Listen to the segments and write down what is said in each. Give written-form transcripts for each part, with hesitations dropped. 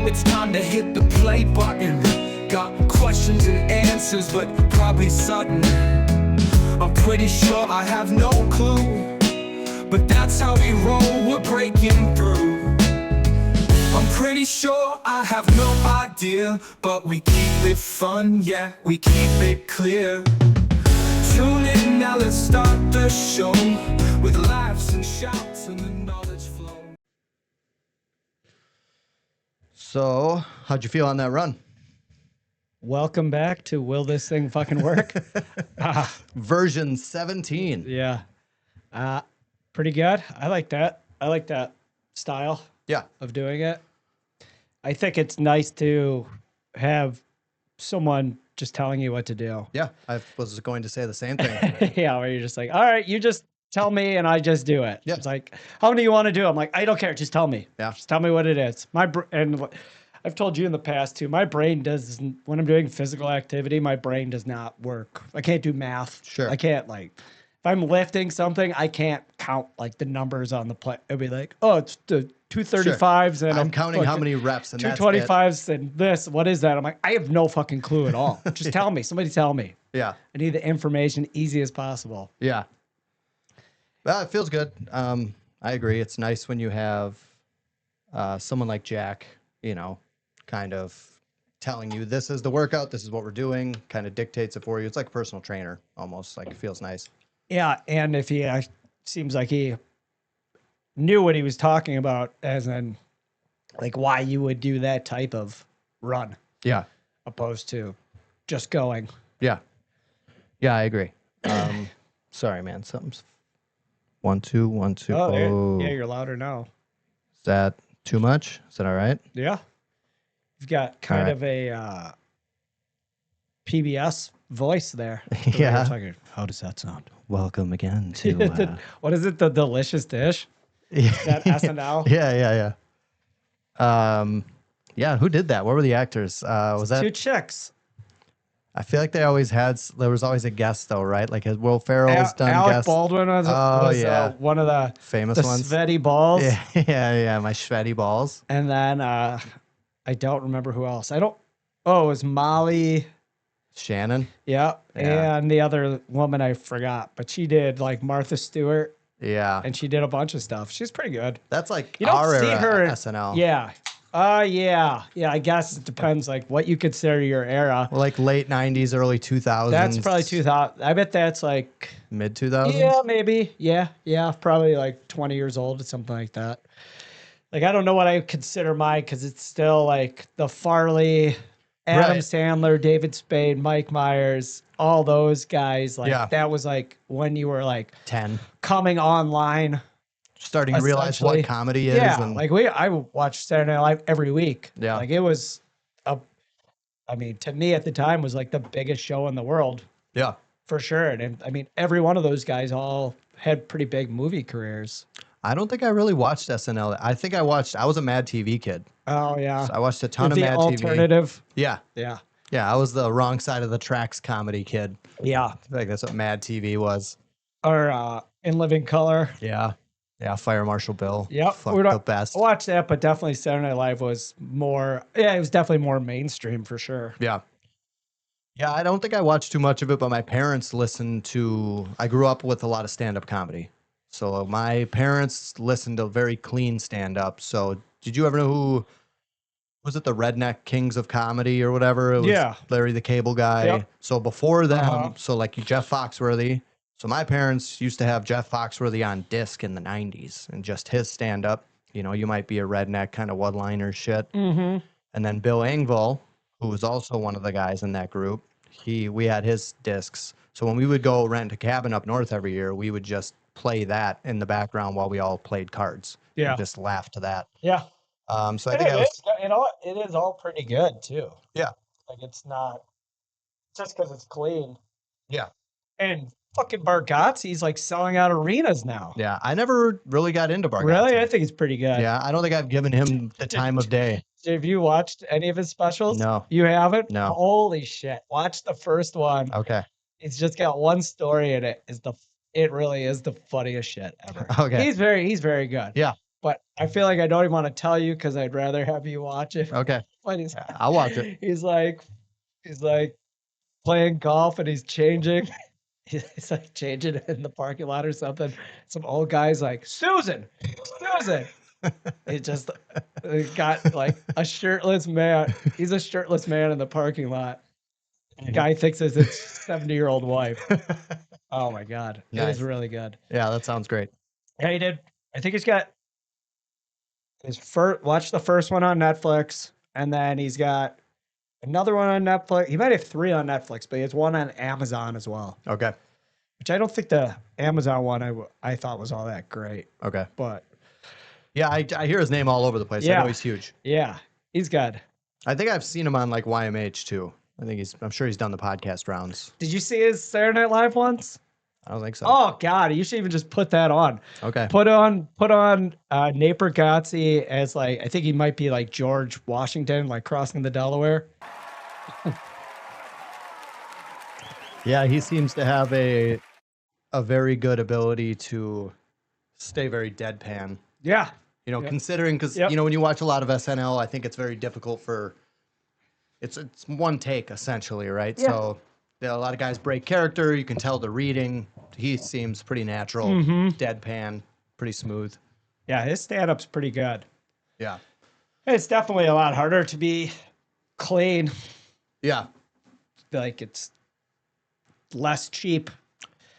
Now it's time to hit the play button. Got questions and answers, but probably sudden. I'm pretty sure I have no clue, but that's how we roll, we're breaking through. I'm pretty sure I have no idea, but we keep it fun, yeah, we keep it clear. Tune in now, let's start the show, with laughs and shouts and the knowledge flow. So, how'd you feel on that run? Welcome back to Will This Thing Fucking Work? Version 17. Yeah. Pretty good. I like that. I like that style Yeah. of doing it. I think it's nice to have someone just telling you what to do. Yeah. I was going to say the same thing. Yeah, where you're just like, all right, you just tell me and I just do it. Yeah. It's like, how many you want to do? I'm like, I don't care. Just tell me. Yeah. Just tell me what it is. And I've told you in the past too, my brain doesn't, when I'm doing physical activity, my brain does not work. I can't do math. Sure. I can't if I'm lifting something, I can't count the numbers on the plate. It'll be like, oh, it's the 235s and I'm counting how many reps and 225s and this. What is that? I'm like, I have no fucking clue at all. Just tell me. Somebody tell me. Yeah. I need the information easy as possible. Yeah. Well, it feels good. I agree. It's nice when you have someone like Jack, kind of telling you this is the workout, this is what we're doing, kind of dictates it for you. It's like a personal trainer almost. Like it feels nice. Yeah, and if he seems like he knew what he was talking about, as in why you would do that type of run Yeah. opposed to just going. Yeah. Yeah, I agree. Sorry, man. Something's 1 2 1 2. Oh, yeah, you're louder now. Is that too much? Is that all right? Yeah, you've got kind right. of a PBS voice there. The way Yeah. you're talking. How does that sound? Welcome again to What is it? The Delicious Dish? yeah. That SNL? Yeah. Yeah, who did that? What were the actors? Was that Two chicks. I feel like there was always a guest though, right? Like has Will Ferrell's done Alec guests. Baldwin was yeah. one of the Famous ones. sweaty balls. Yeah, my sweaty balls. And then I don't remember who else. Oh, it was Molly. Shannon. Yeah. Yeah. And the other woman I forgot, but she did Martha Stewart, Yeah. and she did a bunch of stuff. She's pretty good. That's like You don't our see era her in SNL. Yeah. Yeah. I guess it depends what you consider your era. Well, like late 90s, early 2000s. That's probably 2000. I bet that's mid 2000s. yeah, maybe. Yeah. Probably 20 years old or something like that. I don't know what I consider mine because it's still the Farley, Adam Right. Sandler, David Spade, Mike Myers, all those guys. Yeah. That was when you were 10. coming online. Starting to realize Essentially. what comedy is. Yeah. and, I watched Saturday Night Live every week. Yeah. It was to me at the time was the biggest show in the world yeah. for sure. And every one of those guys all had pretty big movie careers. I don't think I really watched SNL. I think I was a Mad TV kid. Oh yeah. So I watched a ton of the Mad TV. alternative. Yeah. Yeah. Yeah, I was the wrong side of the tracks comedy kid. Yeah. I feel like that's what Mad TV was. Or In Living Color. Yeah. Yeah, Fire Marshal Bill. Yep. Fuck the best. I watched that, but definitely Saturday Night Live was more, it was definitely more mainstream for sure. Yeah. Yeah, I don't think I watched too much of it, but my parents I grew up with a lot of stand-up comedy. So my parents listened to very clean stand-up. So did you ever know who, was it the Redneck Kings of Comedy or whatever? It was Yeah. Larry the Cable Guy. Yep. So before them, Uh-huh. so Jeff Foxworthy. So my parents used to have Jeff Foxworthy on disc in the 90s and just his stand-up. You might be a redneck kind of one-liner shit. Mm-hmm. And then Bill Engvall, who was also one of the guys in that group, we had his discs. So when we would go rent a cabin up north every year, we would just play that in the background while we all played cards. Yeah. And just laugh to that. Yeah. So I think It is all pretty good too. Yeah. It's not just because it's clean. Yeah. And fucking Bargatze's selling out arenas now. Yeah, I never really got into Bargatze. Really? I think he's pretty good. Yeah, I don't think I've given him the time of day. Have you watched any of his specials? No. You haven't? No. Holy shit. Watch the first one. Okay. It's just got one story in it. It really is the funniest shit ever. Okay. He's very good. Yeah. but I feel like I don't even want to tell you because I'd rather have you watch it. Okay. But he's, Yeah, I'll watch it. he's like playing golf and he's changing. He's like changing in the parking lot or something. Some old guy's like, Susan. He just got like a shirtless man. He's a shirtless man in the parking lot. The guy thinks it's his 70-year-old wife. Oh my God. It Nice. was really good. Yeah, that sounds great. Yeah, he did. I think he's got his first, watch the first one on Netflix, and then he's got another one on Netflix. He might have 3 on Netflix, but he has one on Amazon as well, Okay. which I don't think the Amazon one I thought was all that great. Okay. But Yeah, I hear his name all over the place. I Yeah. know he's huge. yeah, he's good. I think I've seen him on like YMH too. I'm sure he's done the podcast rounds. Did you see his Saturday Night Live once? I don't think so. Oh God, you should even just put that on. Okay. Put on Nate Bargatze as like, I think he might be like George Washington, like crossing the Delaware. Yeah, he seems to have a very good ability to stay very deadpan. Yeah. You know, Yep. considering because Yep. you know when you watch a lot of SNL, I think it's very difficult for it's one take essentially, right? Yeah. So a lot of guys break character. You can tell the reading. He seems pretty natural, Mhm. deadpan, pretty smooth. Yeah, his stand-up's pretty good. Yeah, It's definitely a lot harder to be clean. yeah, Like it's less cheap.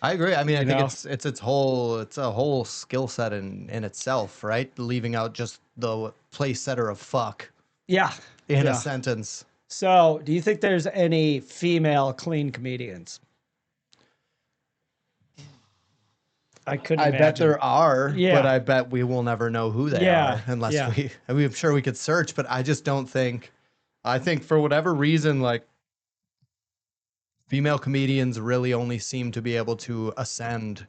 I agree. I mean, I think know? it's a whole skill set in itself, right? Leaving out just the place setter of fuck Yeah. in Yeah. a sentence. So, do you think there's any female clean comedians? I couldn't I bet imagine. there are, Yeah. but I bet we will never know who they Yeah, are unless yeah. I mean, I'm sure we could search, but I just don't think. I think for whatever reason, like female comedians really only seem to be able to ascend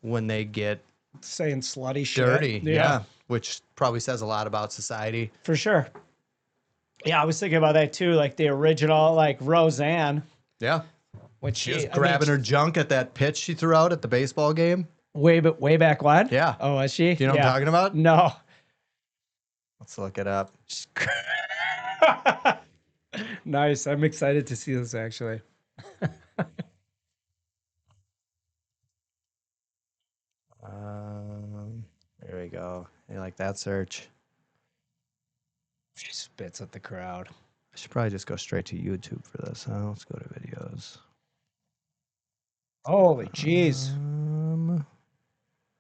when they get saying slutty shit. dirty. Yeah, which probably says a lot about society. For sure. Yeah, I was thinking about that too. Like the original, like Roseanne, Yeah, when she was grabbing her junk at that pitch she threw out at the baseball game. way back when. Yeah. Oh, was she? Do you know yeah. what I'm talking about? No. Let's look it up. Nice. I'm excited to see this actually. There we go. You like that search? She spits at the crowd. I should probably just go straight to YouTube for this. Huh? Let's go to videos. Holy jeez.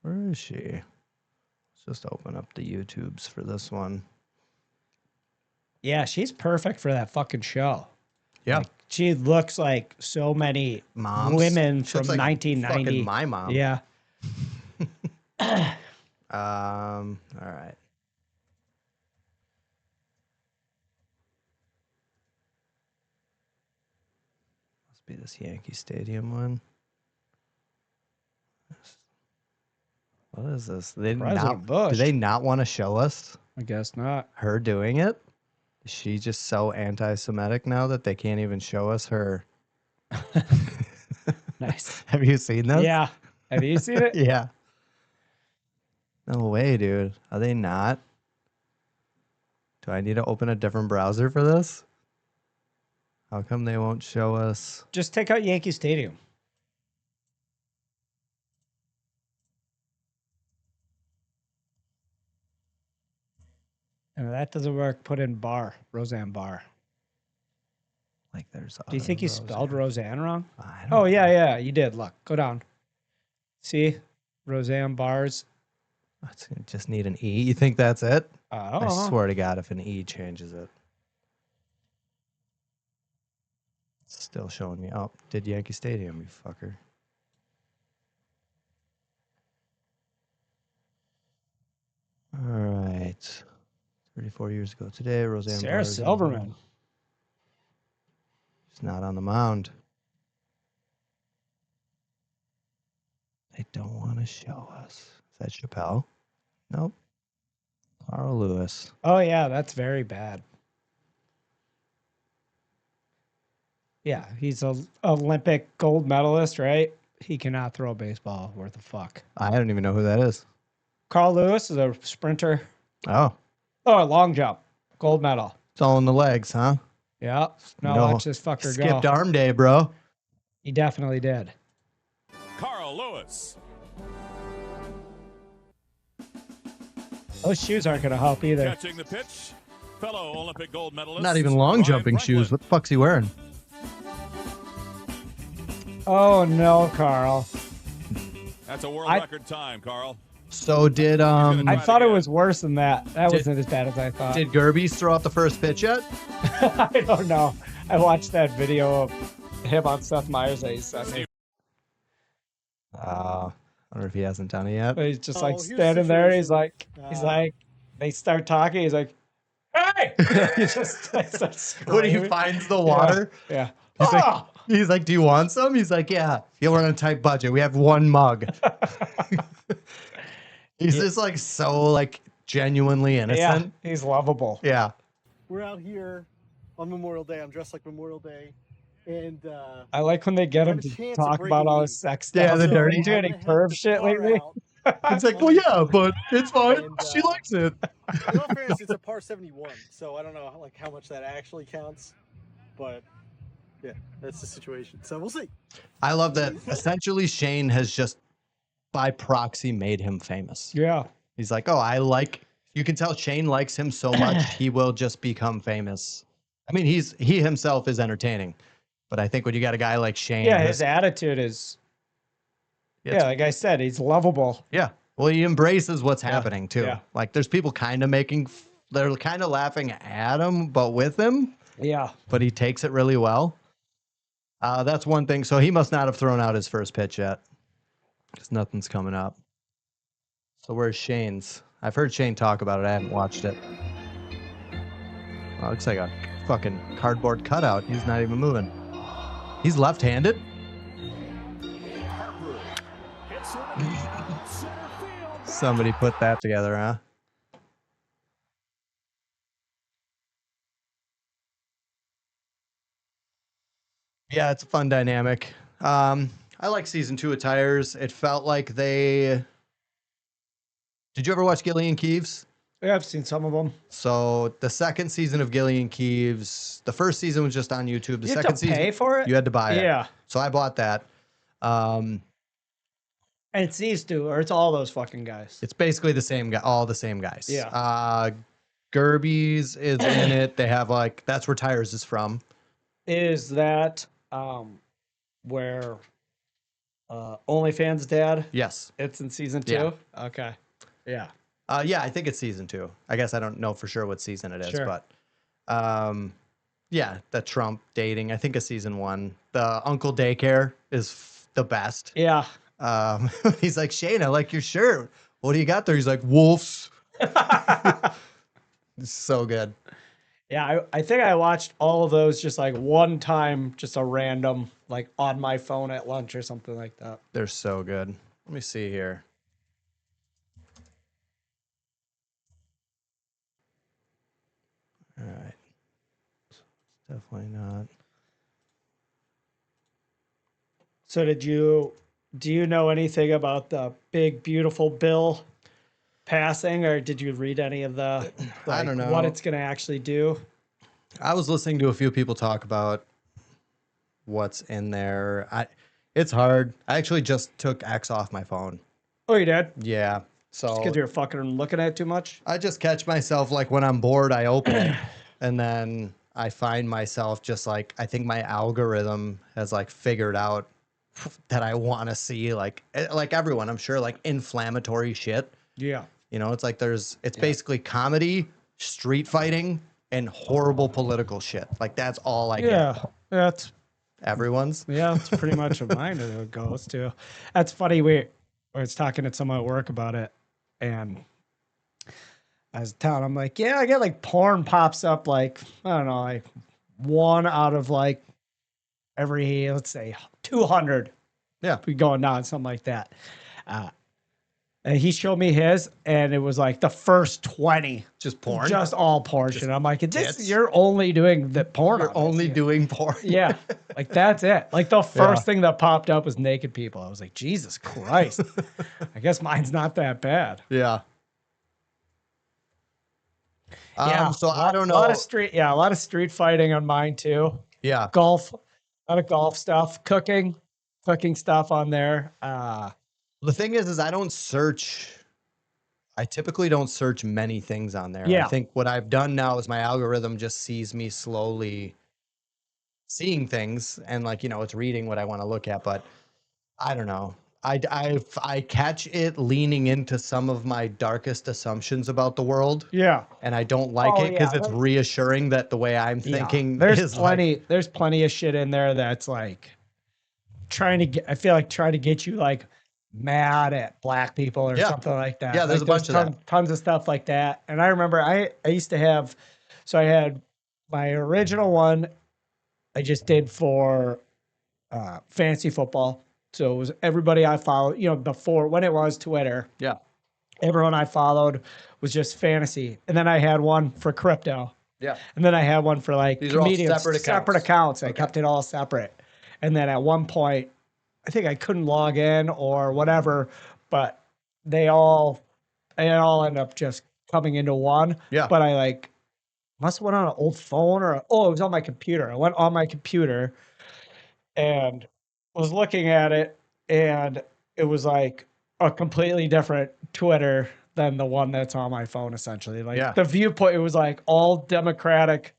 Where is she? Let's just open up the YouTubes for this one. Yeah, she's perfect for that fucking show. Yeah, She looks like so many moms. women She from looks like 1990. fucking my mom. Yeah. All right. Must be this Yankee Stadium one. What is this? President Bush. Do they not want to show us I guess not. her doing it? Is she just so anti-Semitic now that they can't even show us her? Nice. Have you seen this? Yeah. Have you seen it? Yeah. No way, dude. Are they not? Do I need to open a different browser for this? How come they won't show us? Just take out Yankee Stadium. And if that doesn't work, put in Barr, Roseanne Barr. Like, there's. Do you think you spelled Roseanne wrong? I don't Oh, know. yeah, you did. Look, go down. See? Roseanne Barr's. It's gonna just need an E. You think that's it? Oh, I swear to God, if an E changes it. It's still showing me. Oh, did Yankee Stadium, you fucker. All right. 34 years ago today, Roseanne Sarah Barr's- Silverman. She's not on the mound. They don't want to show us. Is that Chappelle? Nope. Carl Lewis. Oh, yeah, that's very bad. Yeah, he's a Olympic gold medalist, right? He cannot throw a baseball worth a fuck. I don't even know who that is. Carl Lewis is a sprinter. Oh, Oh, a long jump, gold medal. it's all in the legs, huh? Yeah. Now No, watch this fucker skipped go. arm day, bro. He definitely did. Carl Lewis. Those shoes aren't going to help either. Catching the pitch. Fellow Olympic gold medalist. Not even long Ryan jumping shoes. Franklin. What the fuck's he wearing? Oh no, Carl. That's a world I- record time, Carl. So did I Try it thought it again. was worse than that. That Did- wasn't as bad as I thought. did Gerbies throw out the first pitch yet? I don't know. I watched that video of him on Seth Meyers that he sent me. I wonder if he hasn't done it yet. But he's just Oh, like here's the standing there. He's situation. like, they start talking. He's like, hey! He just like, starts When he screaming. finds the water, Yeah. he's Ah! like, he's like, "Do you want some?" He's like, "Yeah." Yeah, we're on a tight budget. We have one mug. He's just like so like genuinely Yeah, innocent. he's lovable. Yeah. We're out here on Memorial Day. I'm dressed like Memorial Day, and I like when they get I him have a to chance talk of about all breaking his sex stuff. Yeah, the So, dirty- you do any perv shit lately? It's like, well, yeah, but it's fine. And, She likes it. In all fairness, it's a par 71, so I don't know like how much that actually counts, but yeah, that's the situation. So we'll see. I love that. Essentially, Shane has just by proxy made him famous. Yeah. He's like, oh, I like. You can tell Shane likes him so much, he will just become famous. I mean, he himself is entertaining, but I think when you got a guy like Shane, Yeah, who's- his attitude is, it's- like I said, he's lovable. yeah. Well, he embraces what's Yeah, happening too. yeah. Like, there's people kind of they're kind of laughing at him, but with him, Yeah. but he takes it really well. That's one thing. So he must not have thrown out his first pitch yet, because nothing's coming up. So where's Shane's? I've heard Shane talk about it. I haven't watched it. Oh, looks like a fucking cardboard cutout. He's not even moving. He's left-handed? Somebody put that together, huh? Yeah, it's a fun dynamic. I like season 2 of Tires. It felt like they. Did you ever watch Gillian Keeves? Yeah, I've seen some of them. So the second season of Gillian Keeves, the first season was just on YouTube. The You have second to season, pay for it? you had to buy it. Yeah. So I bought that. And it's these two, or it's all those fucking guys. It's basically the same guy, all the same guys. Yeah. Gerbies is in it. They have like that's where Tires is from. Is that where OnlyFans dad? Yes. It's in season 2? Yeah. Okay. Yeah. Yeah, I think it's season 2. I guess I don't know for sure what season it is, Sure. but yeah, the Trump dating. I think it's season 1. The Uncle Daycare is the best. Yeah. He's like, Shane, I like your shirt. What do you got there? He's like, wolves. It's so good. Yeah, I think I watched all of those just like one time, just a random, like on my phone at lunch or something like that. They're so good. Let me see here. All right. It's definitely not. So do you know anything about the big, beautiful bill passing, or did you read any of the, I don't know. what it's going to actually do? I was listening to a few people talk about what's in there. It's hard. I actually just took X off my phone. Oh, you did? Yeah. So Because you're fucking looking at it too much? I just catch myself like when I'm bored, I open it, and then I find myself just like I think my algorithm has like figured out that I want to see like everyone, I'm sure, like inflammatory shit. Yeah. You know, it's like it's basically comedy, street fighting, and horrible political shit. Like that's all I Yeah. get. That's Everyone's. that's pretty much what mine goes to. That's funny. I was talking to someone at work about it, and I was telling them like, yeah, I get like porn pops up like I don't know, like one out of like every let's say 200. Yeah. Be going down something like that. And he showed me his, and it was like the first 20, Just porn. just all portion. I'm like, this, tits? you're only doing the porn. You're on this. only doing porn. Yeah, like that's it. Like the first Yeah. thing that popped up was naked people. I was like, Jesus Christ. I guess mine's not that bad. Yeah. Yeah. So I don't A lot know. of street fighting on mine too. Yeah. Golf, a lot of golf stuff, cooking stuff on there. The thing is I don't search. I typically don't search many things on there. Yeah. I think what I've done now is my algorithm just sees me slowly seeing things, and like, you know, it's reading what I want to look at, but I don't know. I catch it leaning into some of my darkest assumptions about the world, Yeah. and I don't like Oh, it because yeah, it's that- reassuring that the way I'm Yeah. thinking There's is like, there's plenty of shit in there that's like I feel like trying to get you like mad at black people or Yeah. something like that. Yeah, there's Like, a bunch of that. tons of stuff like that. And I remember I used to have, so I had my original one I just did for fantasy football. So it was everybody I followed, you know, before when it was Twitter, yeah, everyone I followed was just fantasy. And then I had one for crypto. yeah, And then I had one for like These are all comedians, separate accounts. accounts. I kept it all separate. And then at one point, I think I couldn't log in or whatever, but they all end up just coming into one. yeah. But I like must have went on an old phone or it was on my computer. I went on my computer and was looking at it, and it was like a completely different Twitter than the one that's on my phone, essentially. Like Yeah. the viewpoint, it was like all Democratic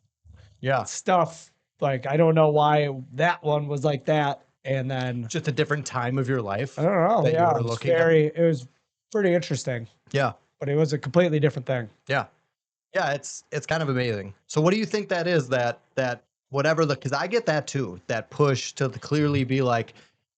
Yeah. stuff. Like I don't know why that one was like that. And then Just a different time of your life. I don't know. that you Yeah, were it was looking at. it was pretty interesting, Yeah. but it was a completely different thing. Yeah. Yeah, it's kind of amazing. So what do you think that is, that whatever because I get that too, that push to clearly be like,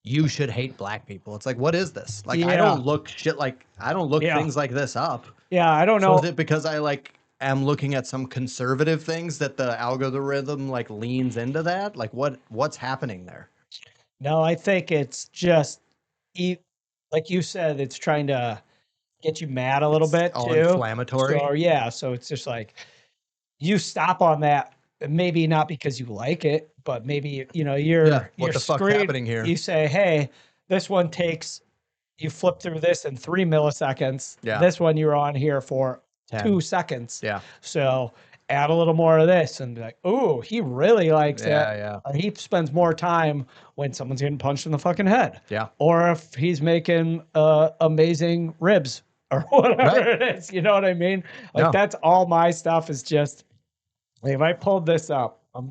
you should hate black people. It's like, what is this? Like, I Yeah. don't look shit like, I don't look Yeah. things like this up. Yeah, I don't So know. is it because I like am looking at some conservative things that the algorithm like leans into that? Like what's happening there? No, I think it's just like you said, it's trying to get you mad a little bit All too. inflammatory. So yeah, so it's just like you stop on that, maybe not because you like it, but maybe you know Yeah, you're what the fuck's screwed. happening here? You say, hey, this one takes you flip through this in 3 milliseconds. Yeah. This one you're on here for 10. 2 seconds. Yeah. So add a little more of this and be like, oh, he really likes Yeah, it. yeah. Or he spends more time when someone's getting punched in the fucking head. Yeah. Or if he's making amazing ribs or whatever Right. it is. You know what I mean? Like No. that's all my stuff is just like, if I pulled this up, I'm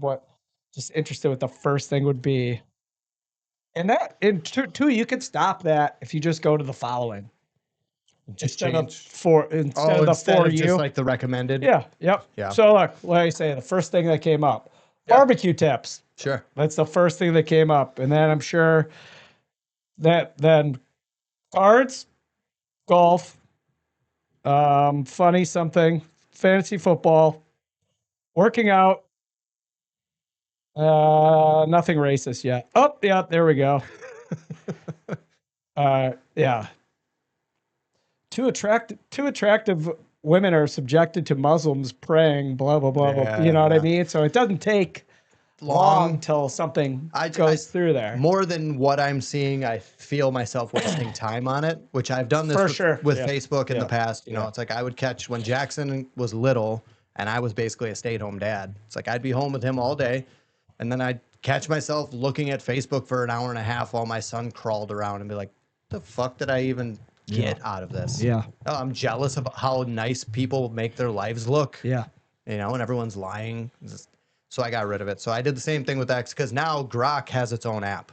just interested what the first thing would be. And that in two, you could stop that if you just go to the following. Just Instead of change. instead of the instead for of you. just like the recommended. Yeah, yep. Yeah. So look, what I say, the first thing that came up, Yeah. barbecue tips. Sure. That's the first thing that came up. And then I'm sure that then cards, golf, funny something, fantasy football, working out, nothing racist yet. Oh, yeah, there we go. Yeah. Too attractive women are subjected to Muslims praying, blah, blah, blah, blah. You know what I Yeah. mean? So it doesn't take long till something I- goes through there. More than what I'm seeing, I feel myself wasting time on it, which I've done this For with, sure. with Yeah. Facebook in the Yeah. past. You know, Yeah. it's like I would catch when Jackson was little and I was basically a stay-at-home dad. It's like I'd be home with him all day, and then I'd catch myself looking at Facebook for an hour and a half while my son crawled around and be like, the fuck did I even get out of this? Yeah. Oh, I'm jealous of how nice people make their lives look. Yeah. You know, and everyone's lying. So I got rid of it. So I did the same thing with X because now Grok has its own app.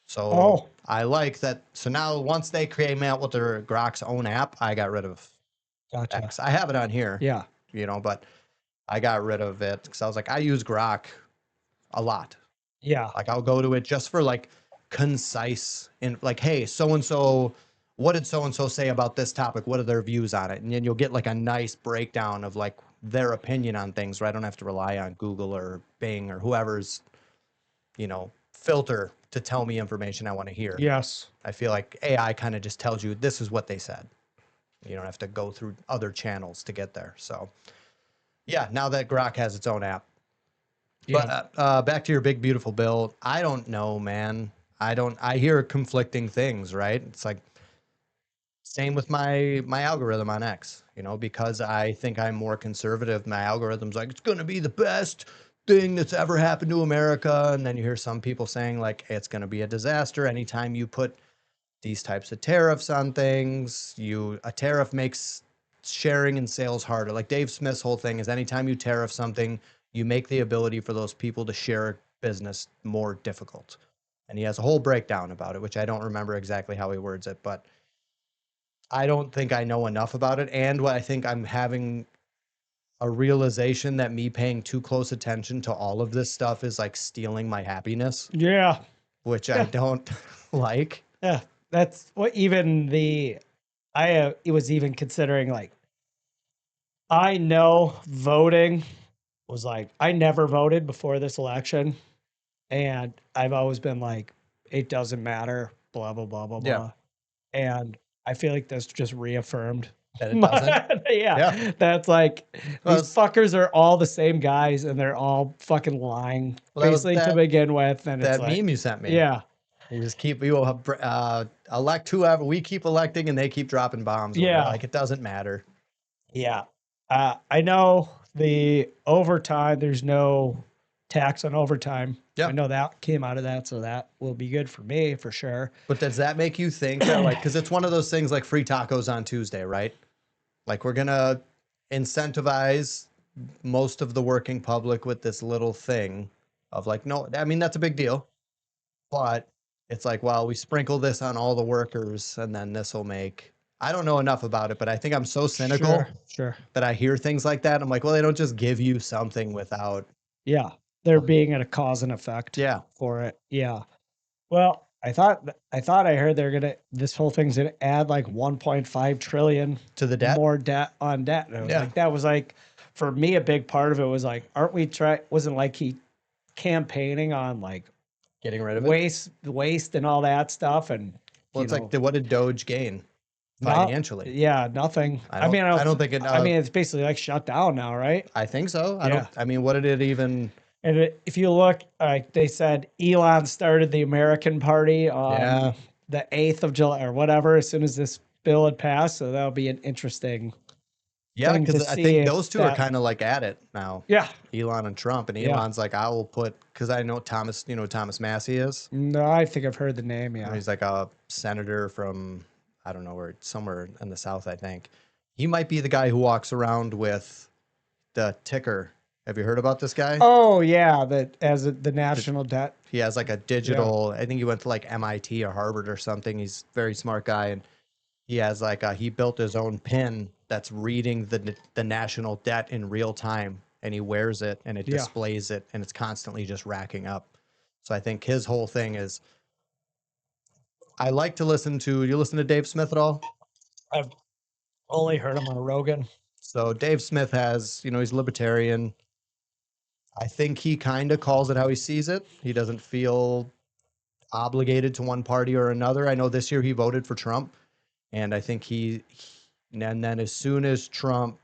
So Oh. I like that. So now once they came out with their Grok's own app, I got rid of Gotcha. X. I have it on here, Yeah. you know, but I got rid of it because I was like, I use Grok a lot. Yeah. Like I'll go to it just for like concise and like, hey, so-and-so, what did so-and-so say about this topic? What are their views on it? And then you'll get like a nice breakdown of like their opinion on things where I don't have to rely on Google or Bing or whoever's, you know, filter to tell me information I want to hear. Yes. I feel like AI kind of just tells you this is what they said. You don't have to go through other channels to get there. So, yeah, now that Grok has its own app. Yeah. But back to your big beautiful bill. I don't know, man. I hear conflicting things, right? It's like same with my algorithm on X, because I think I'm more conservative. My algorithm's like, it's going to be the best thing that's ever happened to America. And then you hear some people saying like, it's going to be a disaster anytime you put these types of tariffs on things. A tariff makes sharing and sales harder. Like Dave Smith's whole thing is anytime you tariff something, you make the ability for those people to share a business more difficult. And he has a whole breakdown about it, which I don't remember exactly how he words it, but I don't think I know enough about it. And what I think I'm having a realization that me paying too close attention to all of this stuff is like stealing my happiness, Yeah. which I don't like. Yeah. That's what even it was even considering like, I know voting was like, I never voted before this election. And I've always been like, it doesn't matter, blah, blah, blah, blah, Yeah. blah. And I feel like that's just reaffirmed. That it doesn't. Yeah. That's like, Well, these fuckers are all the same guys and they're all fucking lying, Well, that was basically, to begin with. And that it's like, meme you sent me. yeah. You just keep elect whoever we keep electing, and they keep dropping bombs. Yeah. Like it doesn't matter. Yeah. I know the overtime, there's no tax on overtime. Yeah. I know that came out of that, so that will be good for me for sure. But does that make you think that, like, because it's one of those things like free tacos on Tuesday, right? Like we're gonna incentivize most of the working public with this little thing of like, no, I mean that's a big deal, but it's like, well, we sprinkle this on all the workers, and then this will make. I don't know enough about it, but I think I'm so cynical Sure. that I hear things like that. I'm like, well, they don't just give you something without. Yeah. There being a cause and effect Yeah. for it. Yeah. Well, I thought I heard this whole thing's gonna add like 1.5 trillion To the debt? more debt on debt. And I was Yeah. like, that was like, for me, a big part of it was like, wasn't like he campaigning on like Getting rid of it. waste and all that stuff. And Well, you it's know, like, what did Doge gain not- financially? yeah, nothing. I mean, I don't think it. I mean, it's basically like shut down now, right? I think so. Yeah. I mean, what did it even? And if you look, they said Elon started the American Party on Yeah. the 8th of July or whatever, as soon as this bill had passed. So that'll be an interesting. Yeah, thing to because I see think if those two are that- kind of like at it now. Yeah. Elon and Trump, and Yeah. Elon's like, I will put, because I know Thomas, you know who Thomas Massey is. No, I think I've heard the name. Yeah. He's like a senator from, I don't know where, somewhere in the South, I think. He might be the guy who walks around with the ticker. Have you heard about this guy? Oh yeah, that as the national debt. He has like a digital, I think he went to like MIT or Harvard or something. He's a very smart guy. And he has like, he built his own pin that's reading the national debt in real time. And he wears it and it Yeah. displays it, and it's constantly just racking up. So I think his whole thing is, I like to listen to, you listen to Dave Smith at all? I've only heard him on Rogan. So Dave Smith has, he's libertarian. I think he kind of calls it how he sees it. He doesn't feel obligated to one party or another. I know this year he voted for Trump, and I think and then as soon as Trump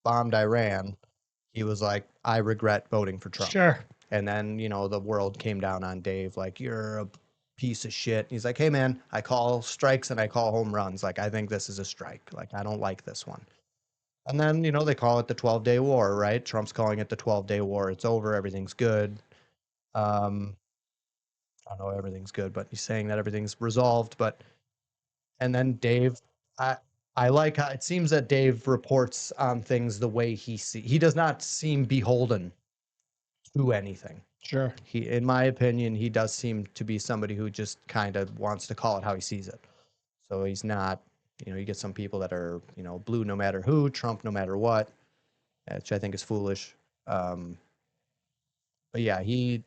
bombed Iran, he was like, I regret voting for Trump. Sure. And then, the world came down on Dave, like, you're a piece of shit. He's like, hey, man, I call strikes and I call home runs. Like, I think this is a strike. Like, I don't like this one. And then, they call it the 12-day war, right? Trump's calling it the 12-day war. It's over. Everything's good. I don't know everything's good, but he's saying that everything's resolved. And then Dave, I like how it seems that Dave reports on things the way he does not seem beholden to anything. Sure. In my opinion, he does seem to be somebody who just kind of wants to call it how he sees it. So he's not, you get some people that are, blue no matter who, Trump no matter what, which I think is foolish. But yeah, he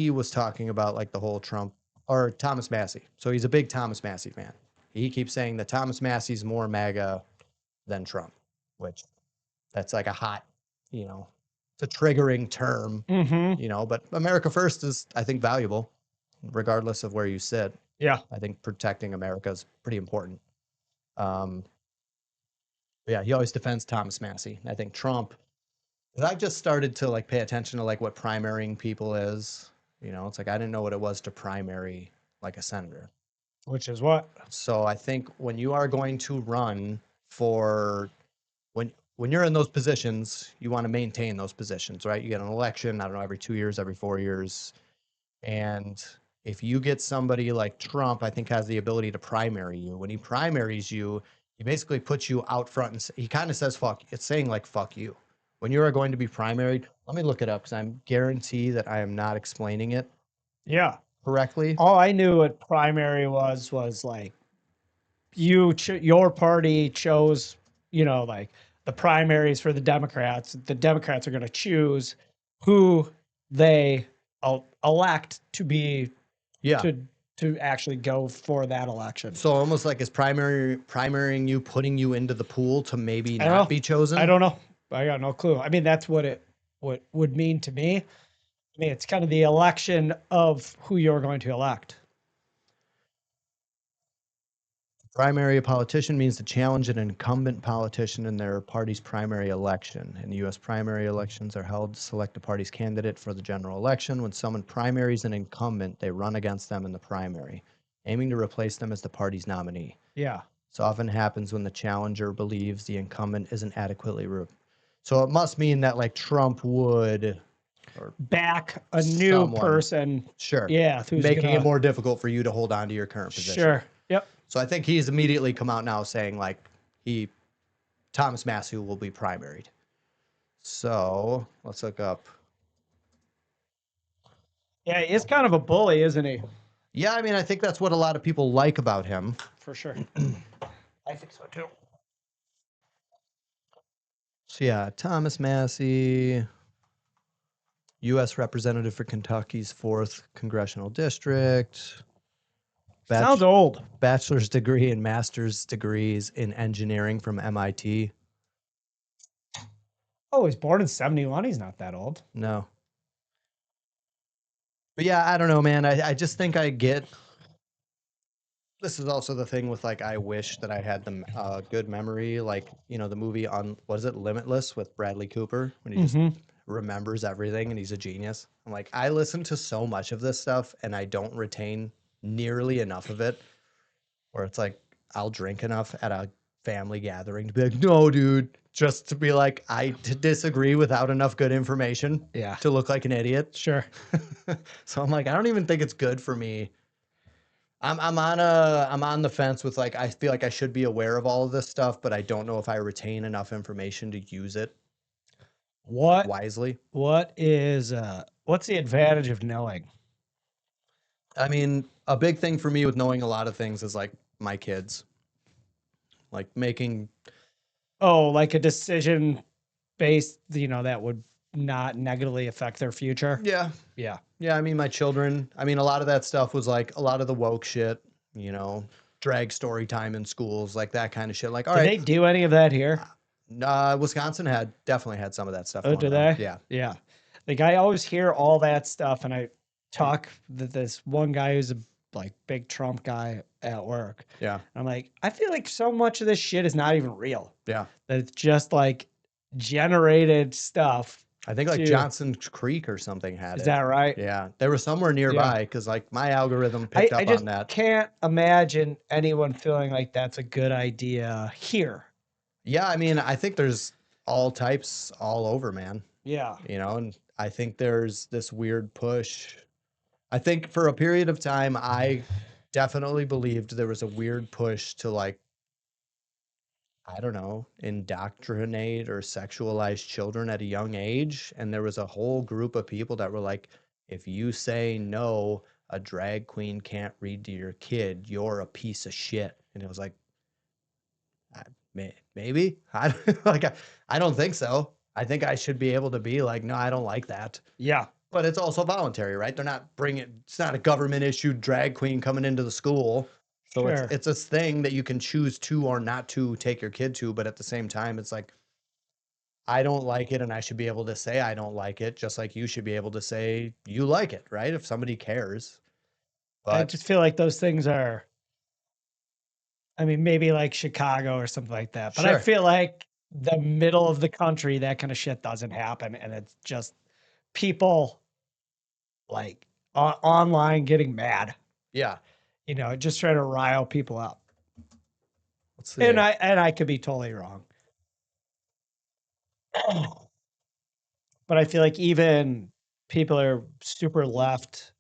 was talking about like the whole Trump or Thomas Massey. So he's a big Thomas Massey fan. He keeps saying that Thomas Massey's more MAGA than Trump, which that's like a hot, it's a triggering term, Mm-hmm. but America First is, I think, valuable regardless of where you sit. Yeah. I think protecting America is pretty important. Um, yeah, he always defends Thomas Massey. I think Trump. 'Cause I just started to like pay attention to like what primarying people is. You know, it's like I didn't know what it was to primary like a senator. Which is what? So I think when you are going to run for when you're in those positions, you want to maintain those positions, right? You get an election, I don't know, every 2 years, every 4 years. And if you get somebody like Trump, I think has the ability to primary you. When he primaries you, he basically puts you out front and he kind of says fuck. It's saying like fuck you. When you are going to be primaried, let me look it up because I'm guarantee that I am not explaining it Yeah. correctly. All I knew what primary was like your party chose, like the primaries for the Democrats. The Democrats are going to choose who they elect to be Yeah. to actually go for that election. So almost like is primarying you, putting you into the pool to maybe I don't not know. be chosen. I don't know. I got no clue. I mean, that's what it would mean to me. I mean, it's kind of the election of who you're going to elect. Primary a politician means to challenge an incumbent politician in their party's primary election. In the U.S., primary elections are held to select a party's candidate for the general election. When someone primaries an incumbent, they run against them in the primary, aiming to replace them as the party's nominee. Yeah. This often happens when the challenger believes the incumbent isn't adequately so it must mean that like Trump would Back a new Someone. person. sure Yeah. Who's making gonna, it more difficult for you to hold on to your current position. Sure. Yep. So I think he's immediately come out now saying like Thomas Massey will be primaried. So let's look up. Yeah, he's kind of a bully, isn't he? Yeah, I mean, I think that's what a lot of people like about him. For sure. I think so too. So yeah, Thomas Massey, U.S. Representative for Kentucky's 4th Congressional District. Sounds old. Bachelor's degree and master's degrees in engineering from MIT. Oh, he's born in 71. He's not that old. No. But yeah, I don't know, man. I just think I get. This is also the thing with like, I wish that I had the good memory, like, you know, the movie on, what is it, Limitless with Bradley Cooper, when he just remembers everything and he's a genius. I'm like, I listen to so much of this stuff and I don't retain nearly enough of it, where it's like, I'll drink enough at a family gathering to be like, no, dude, just to be like, to disagree without enough good information Yeah. to look like an idiot. Sure. So I'm like, I don't even think it's good for me. I'm on the fence with like, I feel like I should be aware of all of this stuff, but I don't know if I retain enough information to use it wisely. What's the advantage of knowing? I mean, a big thing for me with knowing a lot of things is like my kids, like making. Oh, like a decision based, that would not negatively affect their future. Yeah. Yeah. Yeah. I mean, my children, I mean, a lot of that stuff was like a lot of the woke shit, drag story time in schools, like that kind of shit. Like, all Do right. they do any of that here? Wisconsin definitely had some of that stuff. Oh, going do on. they? Yeah. Yeah. Like I always hear all that stuff, and I talk that this one guy who's a like big Trump guy at work. Yeah. I'm like, I feel like so much of this shit is not even real. Yeah. That it's just like generated stuff. I think like Dude. Johnson Creek or something had it. Is that right? Yeah. They were somewhere nearby because like my algorithm picked I up just on that. can't imagine anyone feeling like that's a good idea here. Yeah. I mean, I think there's all types all over, man. Yeah. And I think there's this weird push. I think for a period of time, I definitely believed there was a weird push to like, I don't know, indoctrinate or sexualize children at a young age. And there was a whole group of people that were like, if you say no, a drag queen can't read to your kid, you're a piece of shit. And it was like, maybe I don't think so. I think I should be able to be like, no, I don't like that. Yeah. But it's also voluntary, right? They're not it's not a government issued drag queen coming into the school. So Sure. it's this thing that you can choose to or not to take your kid to. But at the same time, it's like, I don't like it and I should be able to say I don't like it, just like you should be able to say you like it, right? If somebody cares. I But just feel like those things are I mean, maybe like Chicago or something like that. But I Sure. feel like the middle of the country, that kind of shit doesn't happen. And it's just people like online getting mad, Yeah. just trying to rile people up. Let's see. And I could be totally wrong. But I feel like even people are super left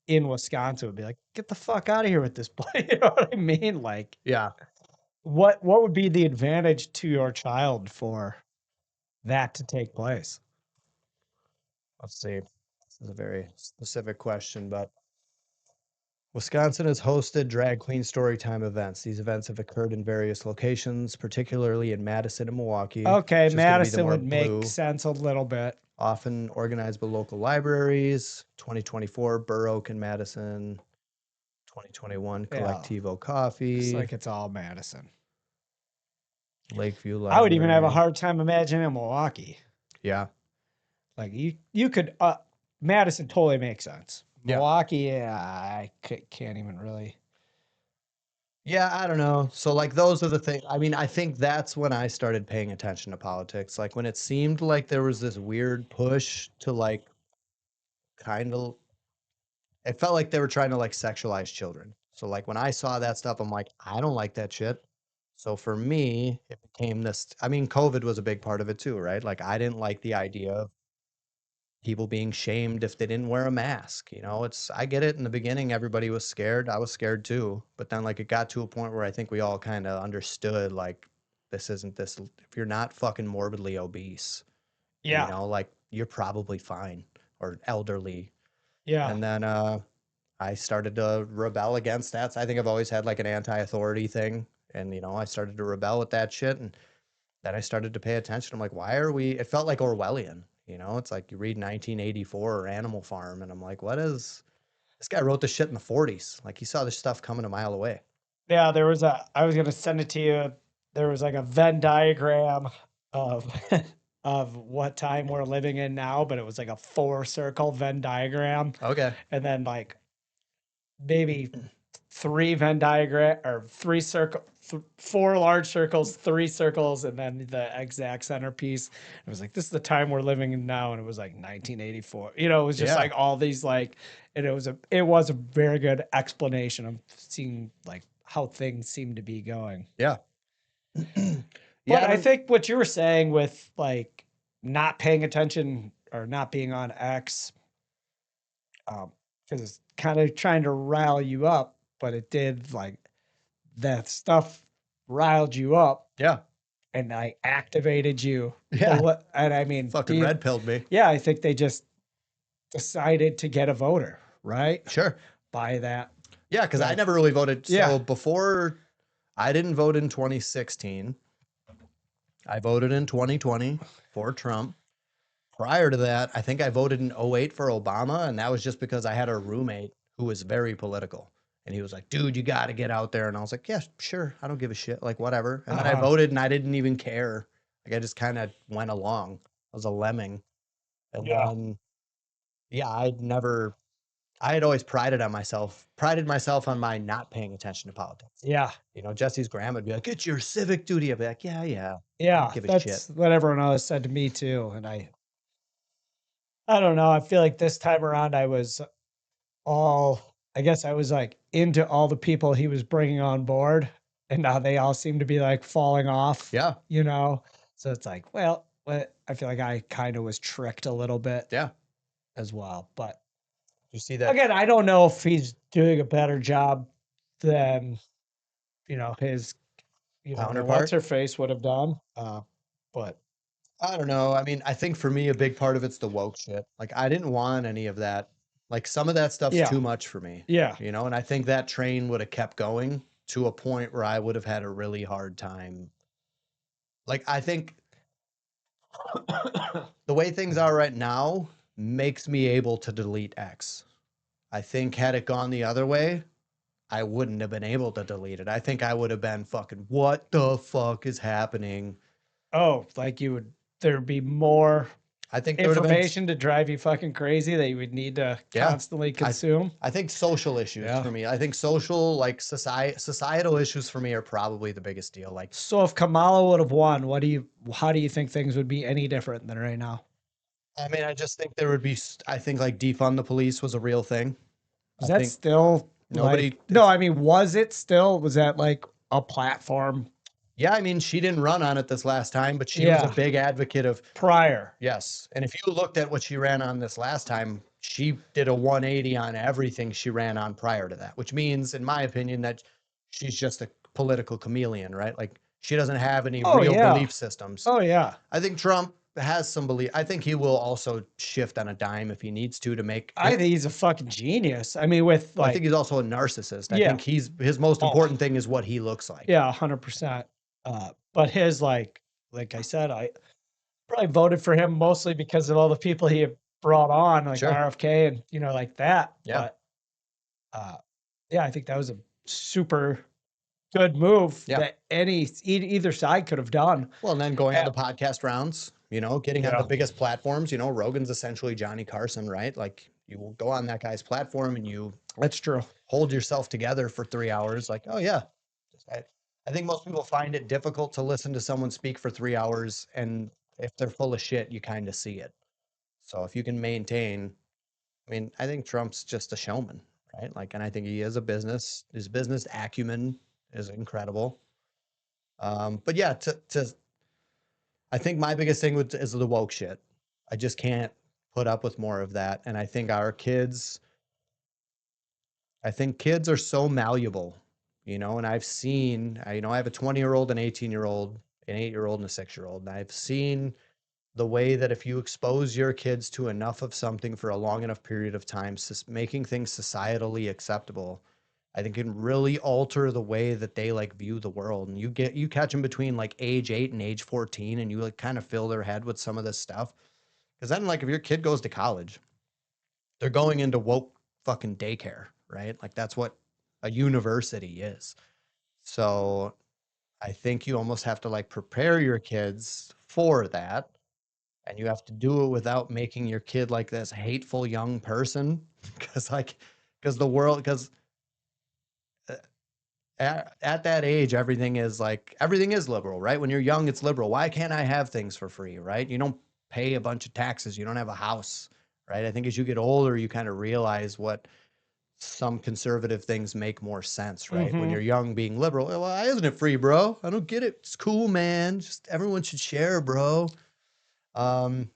in Wisconsin would be like, get the fuck out of here with this play. You know what I mean? Like, Yeah. what would be the advantage to your child for that to take place? Let's see. This is a very specific question, but Wisconsin has hosted drag queen storytime events. These events have occurred in various locations, particularly in Madison and Milwaukee. Okay, which is gonna be the Madison more would make blue, sense a little bit. often organized by local libraries. 2024, Burr Oak in Madison. 2021, Yeah. Collectivo Coffee. It's like it's all Madison. Lakeview Library. I would even have a hard time imagining Milwaukee. Yeah. Like you could Madison totally makes sense. Yeah. Milwaukee, yeah, I can't even really. Yeah, I don't know. So like those are the things. I mean, I think that's when I started paying attention to politics. Like when it seemed like there was this weird push to like kind of it felt like they were trying to like sexualize children. So like when I saw that stuff, I'm like, I don't like that shit. So for me, it became this. I mean, COVID was a big part of it too, right? Like I didn't like the idea of people being shamed if they didn't wear a mask. I get it. In the beginning, everybody was scared. I was scared too. But then like it got to a point where I think we all kind of understood like this isn't this. If you're not fucking morbidly obese, Yeah, like you're probably fine or elderly. yeah. And then I started to rebel against that. So I think I've always had like an anti-authority thing. And, I started to rebel with that shit. And then I started to pay attention. I'm like, why are we? It felt like Orwellian. It's like you read 1984 or Animal Farm. And I'm like, what is this guy wrote this shit in the 40s? Like he saw this stuff coming a mile away. Yeah, I was gonna send it to you. There was like a Venn diagram of of what time we're living in now, but it was like a 4-circle Venn diagram. Okay. And then like maybe 3 Venn diagram or 4 large circles, 3 circles, and then the exact centerpiece. It was like, this is the time we're living in now. And it was like 1984. It was just Yeah. like all these like, and it was a very good explanation of seeing like how things seem to be going. Yeah. But I think what you were saying with like not paying attention or not being on X, because it's kind of trying to rile you up, but it did like that stuff riled you up Yeah. and I activated you. Yeah. And I mean, Fucking red pilled me. yeah, I think they just decided to get a voter, right? Sure. By that. Yeah, because I Right. never really voted. So Yeah. before, I didn't vote in 2016. I voted in 2020 for Trump. Prior to that, I think I voted in 08 for Obama, and that was just because I had a roommate who was very political. And he was like, dude, you got to get out there. And I was like, yeah, sure. I don't give a shit. Like, whatever. And then I Uh-huh. voted, and I didn't even care. Like, I just kind of went along. I was a lemming. And Yeah. then, yeah, I had always prided myself on my not paying attention to politics. Yeah. Jesse's grandma would be like, it's your civic duty. I'd be like, yeah. Yeah. give a That's what everyone else said to me too. And I don't know. I feel like this time around I was I guess I was like into all the people he was bringing on board, and now they all seem to be like falling off. Yeah. So it's like, well, I feel like I kind of was tricked a little bit Yeah. as well. But You see that? again, I don't know if he's doing a better job than his Counterpart? what's her face would have done. But I don't know. I mean, I think for me, a big part of it's the woke shit. Like, I didn't want any of that. Like, some of that stuff's Yeah. too much for me, yeah, and I think that train would have kept going to a point where I would have had a really hard time. Like, I think the way things are right now makes me able to delete X. I think had it gone the other way, I wouldn't have been able to delete it. I think I would have been fucking, what the fuck is happening? oh, like there'd be more. I think there would have been, information to drive you fucking crazy that you would need to Yeah. constantly consume. I think social issues Yeah. for me. I think social, like societal issues for me are probably the biggest deal. Like, So if Kamala would have won, how do you think things would be any different than right now? I mean, I just think there would be, I think like defund the police was a real thing. Is I that think still nobody- like, no, I mean, was that like a platform Yeah, I mean, she didn't run on it this last time, but she was Yeah. a big advocate of, prior? yes. And if you looked at what she ran on this last time, she did a 180 on everything she ran on prior to that, which means, in my opinion, that she's just a political chameleon, right? Like, she doesn't have any Oh, real yeah. belief systems. Oh yeah. I think Trump has some belief. I think he will also shift on a dime if he needs to make. I think he's a fucking genius. I mean, with I like, think he's also a narcissist. I Yeah. think his most Oh. important thing is what he looks like. yeah, 100%. But his like I said, I probably voted for him mostly because of all the people he had brought on, like Sure. RFK and like that. Yeah. But yeah, I think that was a super good move Yeah. that either side could have done. Well, and then going on Yeah. the podcast rounds, getting on Yeah. the biggest platforms, Rogan's essentially Johnny Carson, right? Like, you will go on that guy's platform and you That's true. hold yourself together for 3 hours. Like, oh yeah. I think most people find it difficult to listen to someone speak for 3 hours, and if they're full of shit, you kind of see it. So if you can maintain, I mean, I think Trump's just a showman, right? Like, and I think he has his business acumen is incredible. But yeah, I think my biggest thing is the woke shit. I just can't put up with more of that. And I think kids are so malleable, and I've seen, I have a 20-year-old, an 18-year-old, an 8-year-old, and a 6-year-old. And I've seen the way that if you expose your kids to enough of something for a long enough period of time, making things societally acceptable, I think can really alter the way that they like view the world. And you catch them between like age 8 and age 14, and you like kind of fill their head with some of this stuff. Because then, like, if your kid goes to college, they're going into woke fucking daycare, right? Like, that's what a university is. So I think you almost have to like prepare your kids for that. And you have to do it without making your kid like this hateful young person. Because at that age, everything is liberal, right? When you're young, it's liberal. Why can't I have things for free, right? You don't pay a bunch of taxes. You don't have a house, right? I think as you get older, you kind of realize what some conservative things make more sense, right? When Mhm. you're young, being liberal, well, why isn't it free, bro? I don't get it. It's cool, man. Just everyone should share, bro. So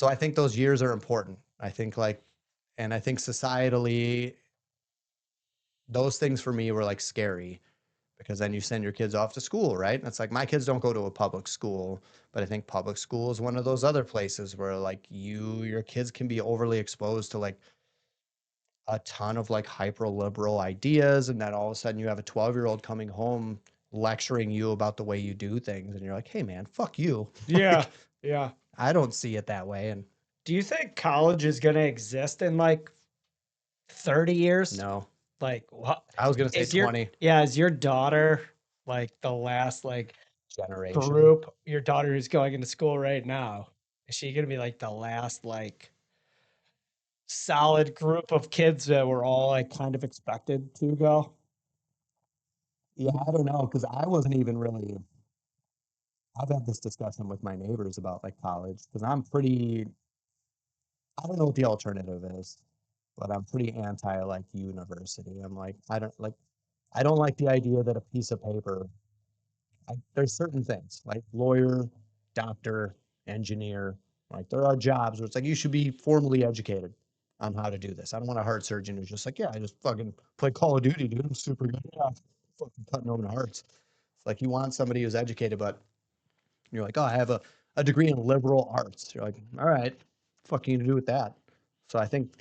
I think those years are important. I think societally, those things for me were like scary, because then you send your kids off to school, right? And it's like, my kids don't go to a public school, but I think public school is one of those other places where like your kids can be overly exposed to like a ton of like hyper liberal ideas, and then all of a sudden you have a 12-year-old coming home lecturing you about the way you do things, and you're like, hey man, fuck you. Yeah. Yeah. I don't see it that way. And Do you think college is going to exist in like 30 years? no, Like what? I was gonna say Is your 20 is your daughter like the last like generation. group? Your daughter who's going into school right now, is she gonna be like the last like solid group of kids that were all like kind of expected to go? Yeah, I don't know, because I wasn't even really. I've had this discussion with my neighbors about like college, because I don't know what the alternative is, but I'm pretty anti like university. I'm like, I don't like the idea that a piece of paper, there's certain things like lawyer, doctor, engineer, like there are jobs where it's like you should be formally educated on how to do this. I don't want a heart surgeon who's just like, yeah, I just fucking play Call of Duty, dude. I'm super good. Yeah, fucking cutting open hearts. It's like you want somebody who's educated, but you're like, oh, I have a degree in liberal arts. You're like, all right, fuck you to do with that. So I think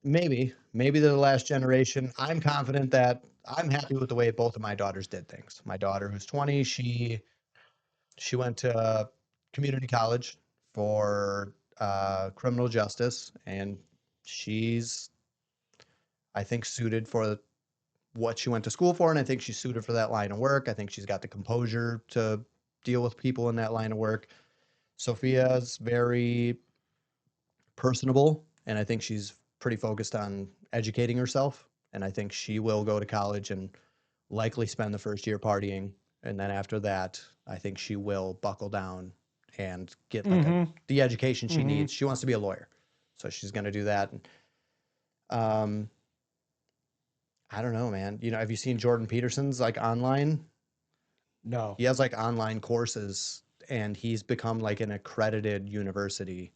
maybe they're the last generation. I'm confident that I'm happy with the way both of my daughters did things. My daughter, who's 20, she went to community college for criminal justice, and she's, I think, suited for what she went to school for, and I think she's suited for that line of work. I think she's got the composure to deal with people in that line of work. Sophia's very personable, and I think she's pretty focused on educating herself. And I think she will go to college and likely spend the first year partying. And then after that, I think she will buckle down and get like the education she needs. She wants to be a lawyer, so she's going to do that. Um, I don't know, man. You know, have you seen Jordan Peterson's like online? No. He has like online courses, and he's become like an accredited university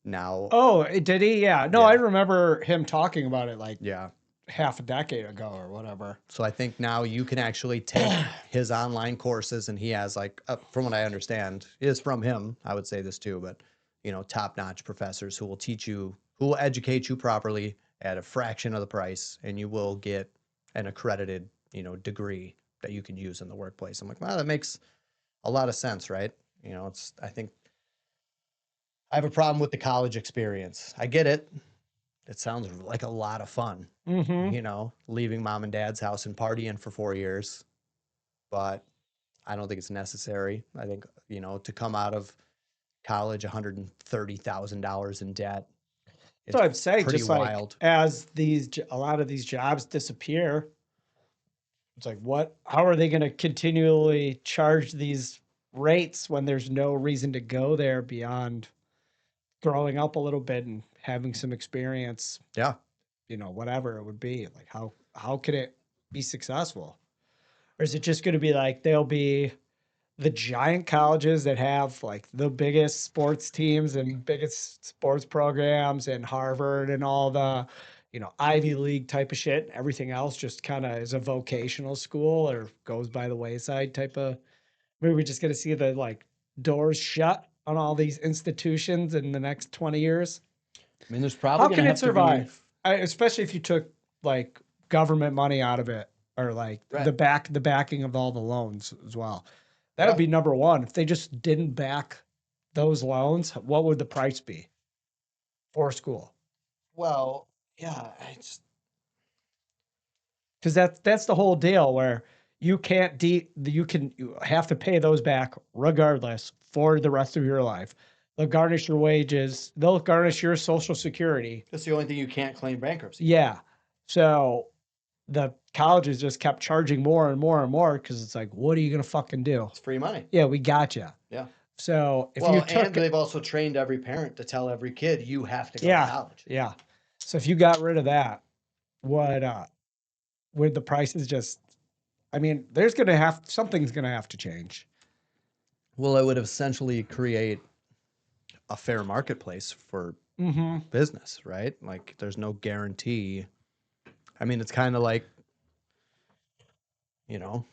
now. Oh, did he? Yeah. No, Yeah. I remember him talking about it like Yeah. half a decade ago or whatever. So I think now you can actually take his online courses, and he has like, from what I understand, it is from him. I would say this too, but you know, top-notch professors who will teach you, who will educate you properly at a fraction of the price, and you will get an accredited, you know, degree that you can use in the workplace. I'm like, wow, that makes a lot of sense, right? You know, I think I have a problem with the college experience. I get it. It sounds like a lot of fun, Mm-hmm. you know, leaving mom and dad's house and partying for 4 years. But I don't think it's necessary. I think, you know, to come out of college $130,000 in debt. So I'd say pretty just like wild. as a lot of these jobs disappear, it's like how are they going to continually charge these rates when there's no reason to go there beyond growing up a little bit and having some experience, Yeah. you know, whatever it would be. Like how could it be successful? Or is it just going to be like they'll be the giant colleges that have like the biggest sports teams and biggest sports programs and Harvard and all the, you know, Ivy League type of shit. Everything else just kind of is a vocational school or goes by the wayside type of. Maybe we're just going to see the like doors shut on all these institutions in the next 20 years. I mean, there's probably How gonna can have it to be- survive? Especially if you took like government money out of it or like Right. the backing of all the loans as well. That would Yeah. be number one. If they just didn't back those loans, what would the price be for school? Well, yeah, Because that's the whole deal where you can't you have to pay those back regardless for the rest of your life. They'll garnish your wages. They'll garnish your Social Security. that's the only thing you can't claim bankruptcy. Yeah. So the colleges just kept charging more and more and more because it's like, what are you gonna fucking do? It's free money. Yeah, we got you. Yeah. So if Well, you took and they've also trained every parent to tell every kid you have to go Yeah. to college. Yeah. So if you got rid of that, would the prices just I mean, something's gonna have to change. Well, it would essentially create a fair marketplace for Mm-hmm. business, right? Like there's no guarantee. I mean, it's kind of like, you know,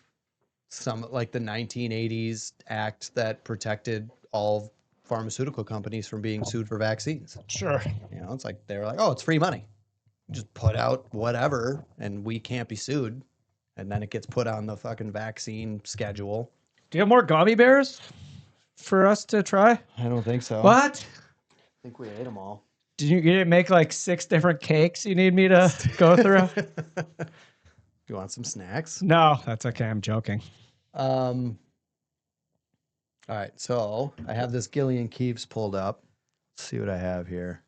some like the 1980s act that protected all pharmaceutical companies from being sued for vaccines. Sure. You know, it's like they were like, oh, it's free money. Just put out whatever and we can't be sued. And then it gets put on the fucking vaccine schedule. Do you have more gummy bears for us to try? I don't think so. What? I think we ate them all. You didn't make like 6 different cakes you need me to go through? You want some snacks? No, that's okay. I'm joking. All right, so I have this Gillian Keeves pulled up. Let's see what I have here.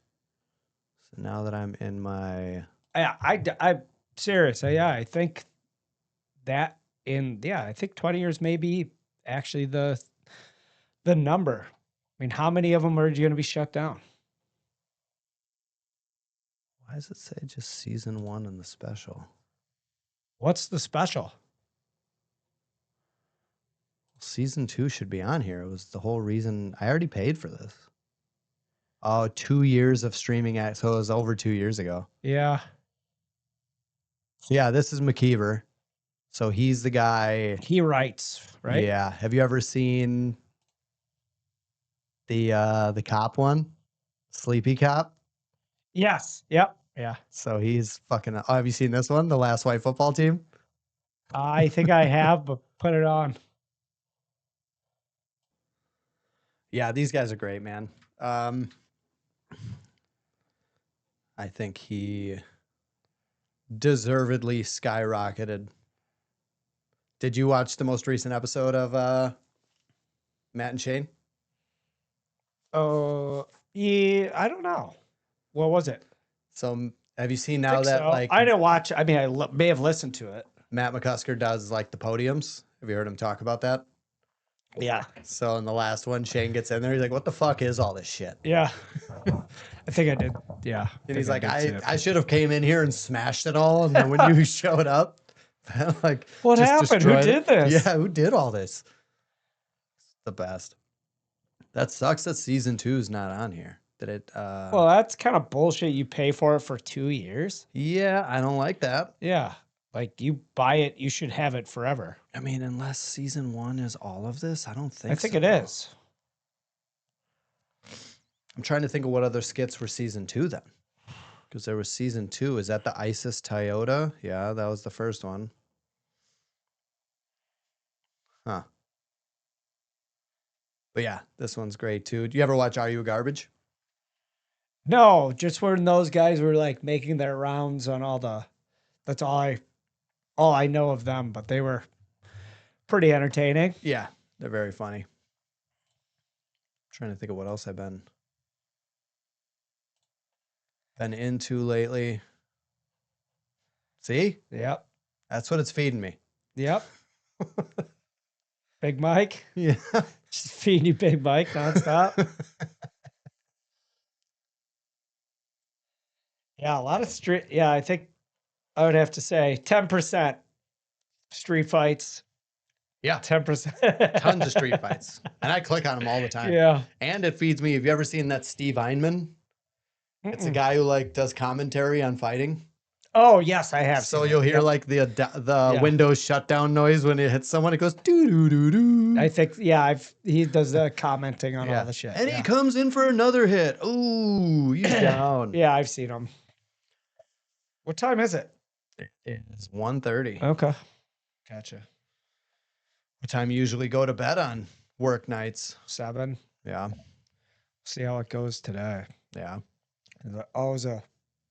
So now that I'm in my I'm serious. Yeah, I think I think 20 years may be actually the number. I mean, how many of them are going to be shut down? why does it say just season 1 in the special? What's the special? Season 2 should be on here. It was the whole reason I already paid for this. Oh, 2 years of streaming so it was over 2 years ago. Yeah. Yeah, this is McKeever. So he's the guy. He writes, right? Yeah. Have you ever seen the cop one? Sleepy Cop? Yes. Yep. Yeah. So he's fucking. Oh, have you seen this one? The Last White Football Team? I think I have, but put it on. Yeah, these guys are great, man. I think he deservedly skyrocketed. Did you watch the most recent episode of Matt and Shane? Oh, yeah, I don't know. What was it? So have you seen I now think that so. like I didn't watch. I mean, may have listened to it. Matt McCusker does like the podiums? Have you heard him talk about that? Yeah, So in the last one, Shane gets in there. He's like, "What the fuck is all this shit?" yeah. I think I did. Yeah, And he's like, did see "I it. I should have came in here and smashed it all." And then when you showed up, like, What just happened? Who destroyed it. did this? Yeah, who did all this? The best. That sucks that season 2 is not on here. Did it? Well, that's kind of bullshit. You pay for it for 2 years. Yeah, I don't like that. Yeah, like you buy it, you should have it forever. I mean, unless season 1 is all of this, I don't think. I think so. it is. I'm trying to think of what other skits were season 2 then. Because there was season 2. Is that the ISIS Toyota? Yeah, that was the first one. Huh. But yeah, this one's great too. Do you ever watch Are You Garbage? No, just when those guys were like making their rounds on all the. That's all I know of them, but they were pretty entertaining. Yeah, they're very funny. Trying to think of what else I've been into lately. See? Yep. That's what it's feeding me. Yep. Big Mike. Yeah. Just feeding you Big Mike nonstop. Yeah, a lot of street. Yeah, I think I would have to say 10% street fights. Yeah. 10%. Tons of street fights. And I click on them all the time. Yeah. And it feeds me. Have you ever seen that Steve Einman? It's a guy who like does commentary on fighting. Oh yes, I have. So seen you'll it. hear Yep. like the Yeah. Windows shutdown noise when it hits someone. It goes doo doo doo doo. I think he does the commenting on all the shit. And yeah. he comes in for another hit. Ooh, he's down. Yeah, I've seen him. What time is it? It's 1:30. Okay. Gotcha. What time you usually go to bed on work nights? 7. Yeah. See how it goes today. Yeah. It's always a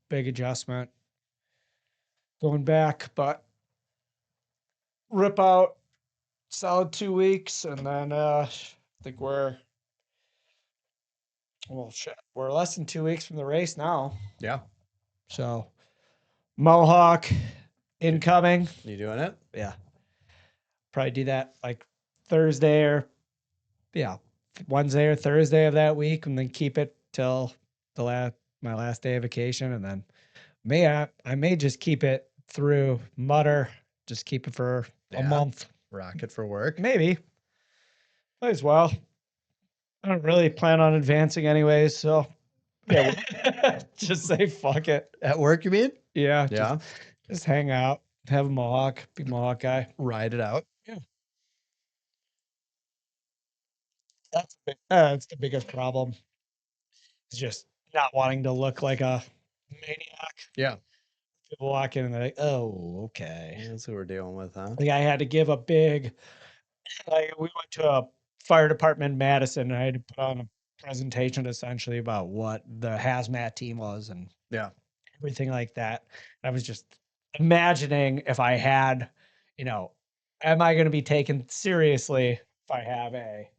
big adjustment going back, but rip out solid 2 weeks, and then I think we're less than 2 weeks from the race now. Yeah. So Mohawk incoming. You doing it? Yeah. Probably do that like Thursday or Wednesday or Thursday of that week, and then keep it till my last day of vacation, and then I may just keep it through Mutter, just keep it for a month. Rocket for work. Maybe. Might as well. I don't really plan on advancing anyways, so yeah, just say fuck it. At work, you mean? Yeah. Yeah. Just hang out, have a Mohawk, be a Mohawk guy. Ride it out. That's the biggest problem. It's just not wanting to look like a maniac. Yeah. People walk in and they're like, "Oh, okay." That's what we're dealing with, huh? Like I had to give a big. Like we went to a fire department in Madison, and I had to put on a presentation essentially about what the hazmat team was and Yeah. everything like that. I was just imagining if I had, am I going to be taken seriously if I have a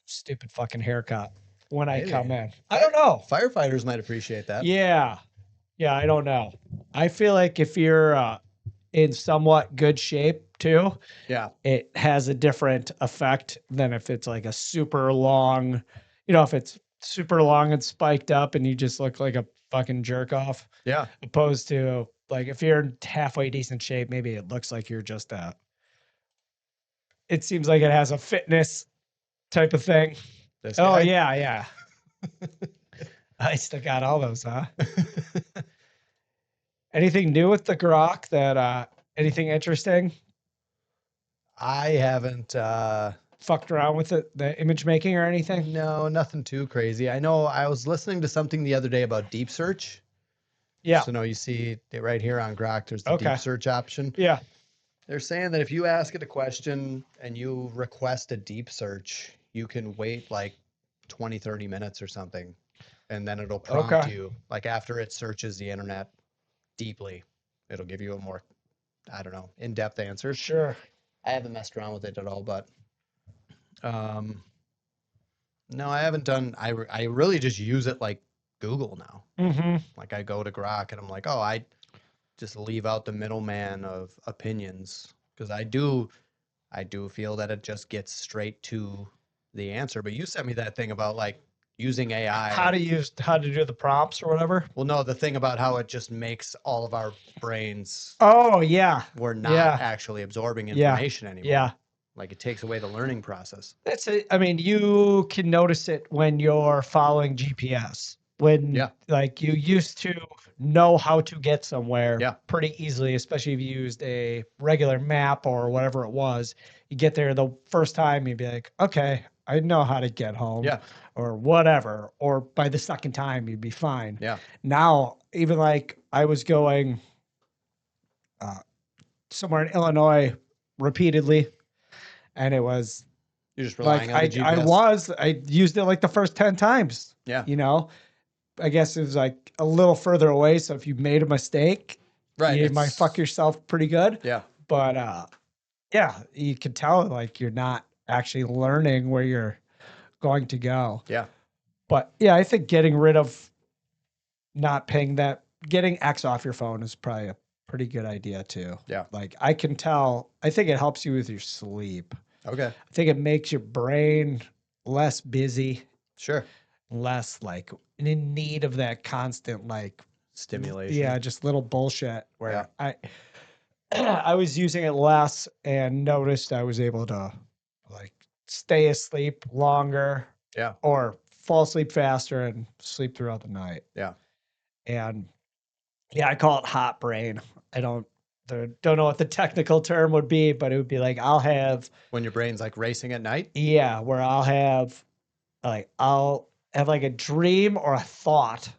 stupid fucking haircut when I Maybe. come in? I don't know. Firefighters might appreciate that. Yeah. Yeah, I don't know. I feel like if you're in somewhat good shape too, Yeah. it has a different effect than if it's like a super long, if it's super long and spiked up and you just look like a fucking jerk off, Yeah. opposed to like if you're in halfway decent shape, maybe it looks like you're just it seems like it has a fitness type of thing. This Oh guy? yeah. I still got all those, huh? Anything new with the Grok that anything interesting? I haven't Fucked around with the image making or anything? no, nothing too crazy. I know I was listening to something the other day about deep search. Yeah. So no, you see it right here on Grok, there's the Okay. deep search option. Yeah. They're saying that if you ask it a question and you request a deep search, you can wait like 20, 30 minutes or something. And then it'll prompt Okay. you, like after it searches the internet deeply, it'll give you a more, I don't know, in-depth answer. Sure. I haven't messed around with it at all, but No, I haven't done. I really just use it like Google now. Mm-hmm. Like I go to Grok and I'm like, oh, I just leave out the middleman of opinions because I do feel that it just gets straight to the answer. But you sent me that thing about like using AI. How to do the prompts or whatever. Well, no, the thing about how it just makes all of our brains, Oh yeah, we're not yeah, actually absorbing yeah, information anymore. yeah. Like it takes away the learning process. That's it. I mean, you can notice it when you're following GPS. When Yeah. like you used to know how to get somewhere Yeah. pretty easily, especially if you used a regular map or whatever it was. You get there the first time, you'd be like, okay, I know how to get home. Yeah. Or whatever. Or by the second time, you'd be fine. Yeah. Now, even like I was going somewhere in Illinois repeatedly, and it was You're just like relying on the I GPS. used it like the first 10 times. Yeah. You know, I guess it was like a little further away. So if you made a mistake, Right. you might fuck yourself pretty good. Yeah. But yeah, you can tell like you're not actually learning where you're going to go. Yeah. But yeah, I think getting rid of getting X off your phone is probably a pretty good idea too. Yeah. Like I can tell, I think it helps you with your sleep. Okay. I think it makes your brain less busy, Sure. less like in need of that constant like Stimulation. yeah, just little bullshit where Yeah. I was using it less and noticed I was able to like stay asleep longer Yeah. or fall asleep faster and sleep throughout the night. Yeah. And yeah, I call it hot brain. I don't know what the technical term would be, but it would be like I'll have When your brain's like racing at night. yeah, where I'll have like a dream or a thought.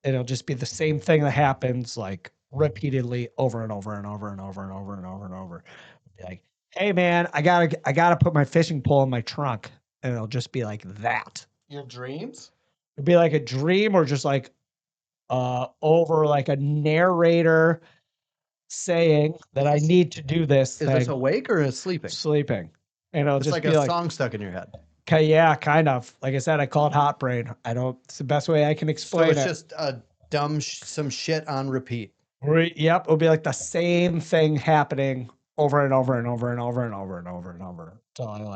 It'll just be the same thing that happens like repeatedly over and over and over and over and over and over and over. Be like, hey man, I gotta put my fishing pole in my trunk. And it'll just be like that. Your dreams? It'd be like a dream or just like over like a narrator saying that I need to do this Is thing. this awake or is sleeping? Sleeping. And it'll It's just like be a like, song stuck in your head. okay, yeah, kind of. Like I said, I call it hot brain. It's the best way I can So explain it's it. just a some shit on repeat. Yep, it'll be like the same thing happening over and over and over and over and over and over and over until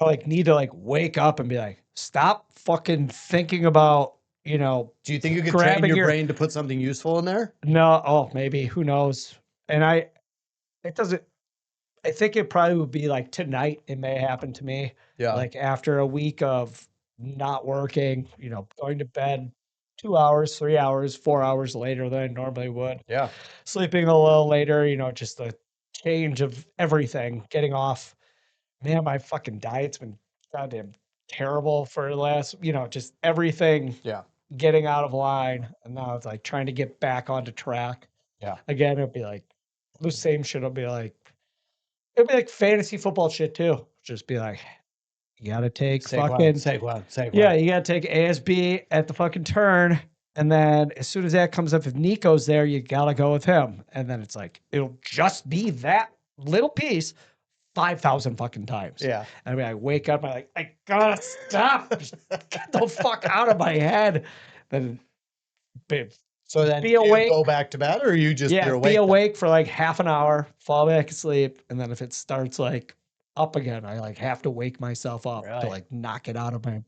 I need to like wake up and be like, stop fucking thinking about, Do you think you could train grabbing your your- brain to put something useful in there? no, oh, maybe, who knows? And I think it probably would be like tonight, it may happen to me. Yeah. Like after a week of not working, going to bed 2 hours, 3 hours, 4 hours later than I normally would. Yeah. Sleeping a little later, just the change of everything, getting off. Man, my fucking diet's been goddamn terrible for the last, just everything Yeah. getting out of line. And now it's like trying to get back onto track. Yeah. Again, it'll be like the same shit. It'll be like fantasy football shit too. Just be like, you gotta take Saquon. yeah, you gotta take ASB at the fucking turn. And then as soon as that comes up, if Nico's there, you gotta go with him. And then it's like, it'll just be that little piece 5,000 fucking times. Yeah. And I wake up, I'm like, I gotta stop. Just get the fuck out of my head. Then So then Be do you awake. go back to bed or you just you're awake? be then? awake for like half an hour, fall back asleep, and then if it starts like up again, I like have to wake myself up Really? to like knock it out of my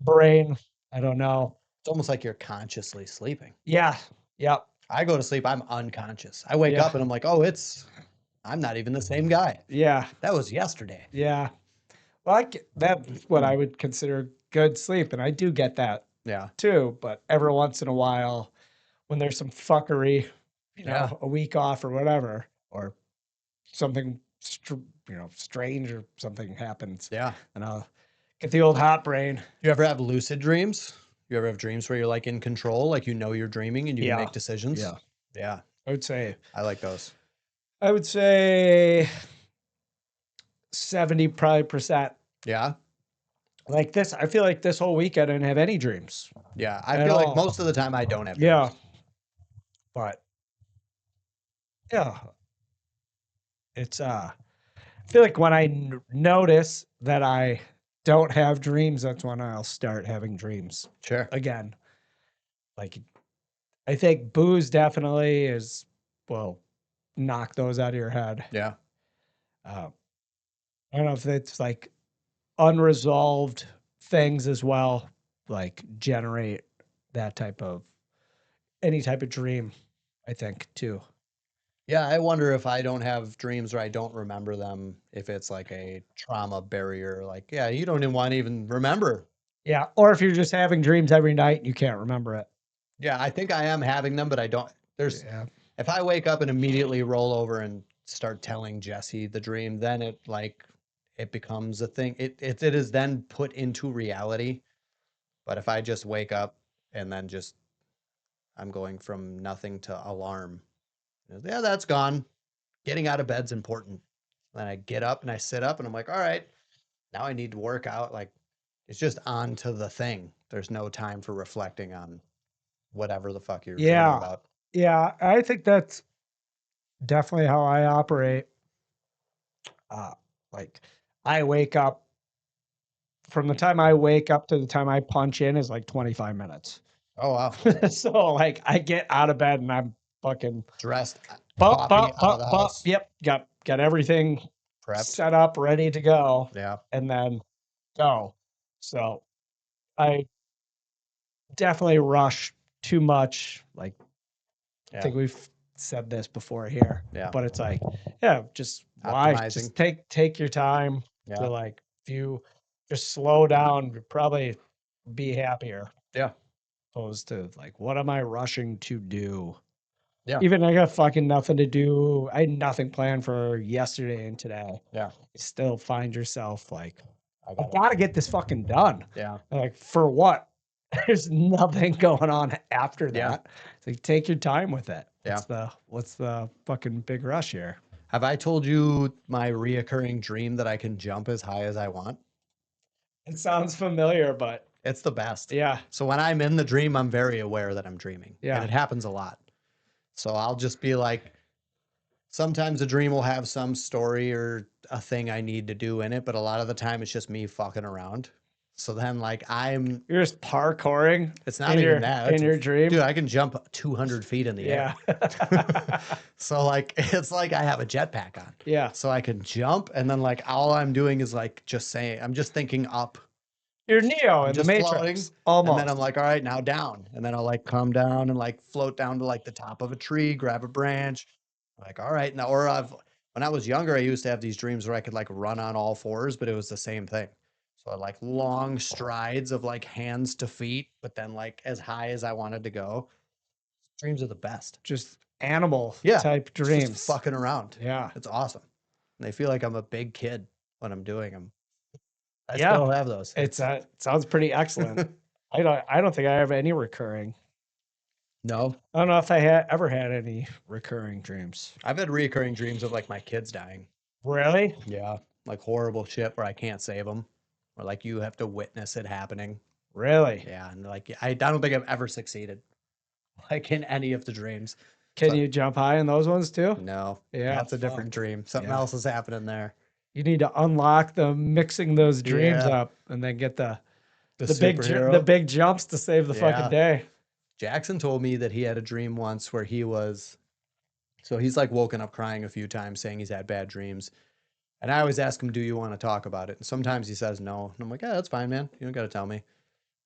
brain. I don't know. It's almost like you're consciously sleeping. Yeah. Yep. I go to sleep, I'm unconscious. I wake Yeah. up and I'm like, oh, I'm not even the same guy. Yeah. That was yesterday. Yeah. Well, that's what I would consider good sleep, and I do get that Yeah. too. But every once in a while, when there's some fuckery, Yeah. a week off or whatever, or something, strange or something happens, Yeah. and I'll get the old hot brain. You ever have lucid dreams? You ever have dreams where you're like in control, like you're dreaming and you Yeah. can make decisions? Yeah. Yeah. I would say I like those. 70 probably percent. Yeah. Like this, I feel like this whole week I didn't have any dreams. Yeah. I At feel like all. most of the time I don't have Yeah. dreams. But yeah, it's I feel like when I notice that I don't have dreams, that's when I'll start having dreams Sure. again. Like, I think booze definitely will knock those out of your head. Yeah. I don't know if it's like unresolved things as well, like generate that any type of dream, I think, too. Yeah, I wonder if I don't have dreams or I don't remember them, if it's like a trauma barrier. Like, yeah, you don't even want to even remember. Yeah. Or if you're just having dreams every night and you can't remember it. Yeah, I think I am having them, but I don't. There's Yeah. if I wake up and immediately roll over and start telling Jesse the dream, then it becomes a thing. It is then put into reality. But if I just wake up and then just I'm going from nothing to alarm. Yeah, that's gone. Getting out of bed's important. Then I get up and I sit up and I'm like, all right, now I need to work out. Like it's just on to the thing. There's no time for reflecting on whatever the fuck you're dreaming Yeah. about. Yeah. I think that's definitely how I operate. Like I wake up from the time I wake up to the time I punch in is like 25 minutes. Oh wow. So like I get out of bed and I'm fucking Dressed, bump, coffee bump, out of bump, the bump. house, Yep. Got everything prepped. set up, ready to go, Yeah. and then go. So I definitely rush too much. Like I Yeah. think we've said this before here. Yeah. But it's like, yeah, just why? Just take your time Yeah. to like if you just slow down, you'll probably be happier. Yeah. Opposed to like, what am I rushing to do? Yeah. Even I got fucking nothing to do. I had nothing planned for yesterday and today. Yeah. You still find yourself like, I I gotta get this fucking done. Yeah. Like for what? There's nothing going on after that. Yeah. So you take your time with it. Yeah. What's the fucking big rush here? Have I told you my reoccurring dream that I can jump as high as I want? It sounds familiar, but It's the best. yeah. So when I'm in the dream, I'm very aware that I'm dreaming. Yeah. And it happens a lot. So I'll just be like, sometimes a dream will have some story or a thing I need to do in it, but a lot of the time it's just me fucking around. So then like You're just parkouring it's not in even your, that. in It's- your dream. Dude, I can jump 200 feet in the air. Yeah. So like, it's like I have a jetpack on. Yeah. So I can jump and then like all I'm doing is like just saying, I'm just thinking up. You're Neo in the just Matrix. floating, Almost. And then I'm like, all right, now down. And then I'll like come down and like float down to like the top of a tree, grab a branch. Like, all right. Now, when I was younger, I used to have these dreams where I could like run on all fours, but it was the same thing. So I like long strides of like hands to feet, but then like as high as I wanted to go. Dreams are the best. just animal Yeah, type It's just dreams. fucking around. Yeah. It's awesome. And they feel like I'm a big kid when I'm doing them. I Yeah. still have those. It sounds pretty excellent. I don't think I have any recurring. No, I don't know if I ever had any recurring dreams. I've had reoccurring dreams of like my kids dying. Really? Yeah, like horrible shit where I can't save them, or like you have to witness it happening. Really? Yeah, and like I don't think I've ever succeeded, like in any of the dreams. Can So- you jump high in those ones too? No, Yeah, that's a different dream. Something Yeah. else is happening there. You need to unlock the mixing those dreams Yeah. up and then get the superhero. big jumps to save the Yeah. fucking day. Jackson told me that he had a dream once where so he's like woken up crying a few times saying he's had bad dreams. And I always ask him, do you want to talk about it? And sometimes he says no. And I'm like, yeah, that's fine, man. You don't got to tell me.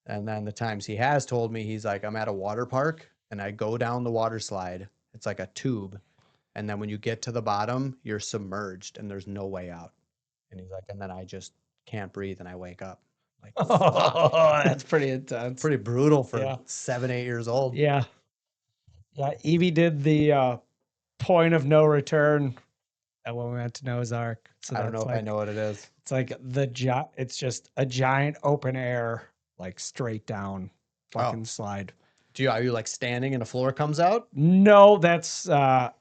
And then the times he has told me, he's like, I'm at a water park and I go down the water slide. It's like a tube. And then when you get to the bottom, you're submerged and there's no way out. And he's like, and then I just can't breathe and I wake up. Like, Oh, that's pretty intense. pretty brutal for Yeah. 7, 8 years old. Yeah. Yeah. Evie did the point of no return when we went to Noah's Ark. So I don't know that's if I like- know what it is. It's like it's just a giant open air, like straight down fucking slide. Are you like standing and a floor comes out? No, that's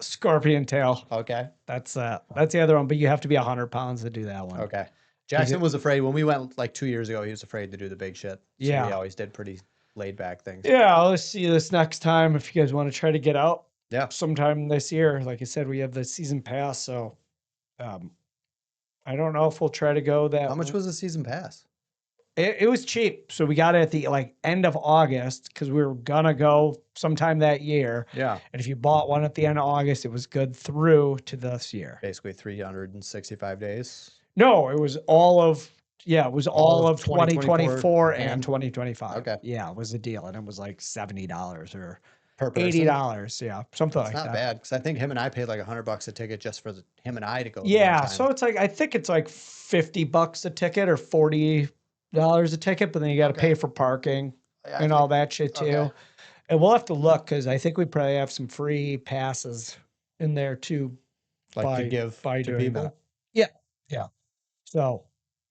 Scorpion Tail. Okay. That's the other one, but you have to be 100 pounds to do that one. Okay. Jackson was afraid when we went like 2 years ago, he was afraid to do the big shit. So Yeah. he always did pretty laid back things. Yeah, I'll see you this next time if you guys want to try to get out Yeah. sometime this year. Like I said, we have the season pass, so I don't know if we'll try to go that. How much was the season pass? It was cheap. So we got it at the like end of August because we were gonna go sometime that year. Yeah. And if you bought one at the end of August, it was good through to this year. Basically 365 days. No, it was all of it was all of 2024 and and- 2025. Okay. Yeah, it was a deal. And it was like $70 or Per person. $80. Yeah, something It's like not that. bad because I think him and I paid like $100 a ticket just for him and I to go. the one Yeah, time. so it's like I think it's like $50 a ticket or $40 a ticket, but then you got to Okay. pay for parking I and think- all that shit too. okay. And we'll have to look because I think we probably have some free passes in there too. like to give by to doing people. that. Yeah. So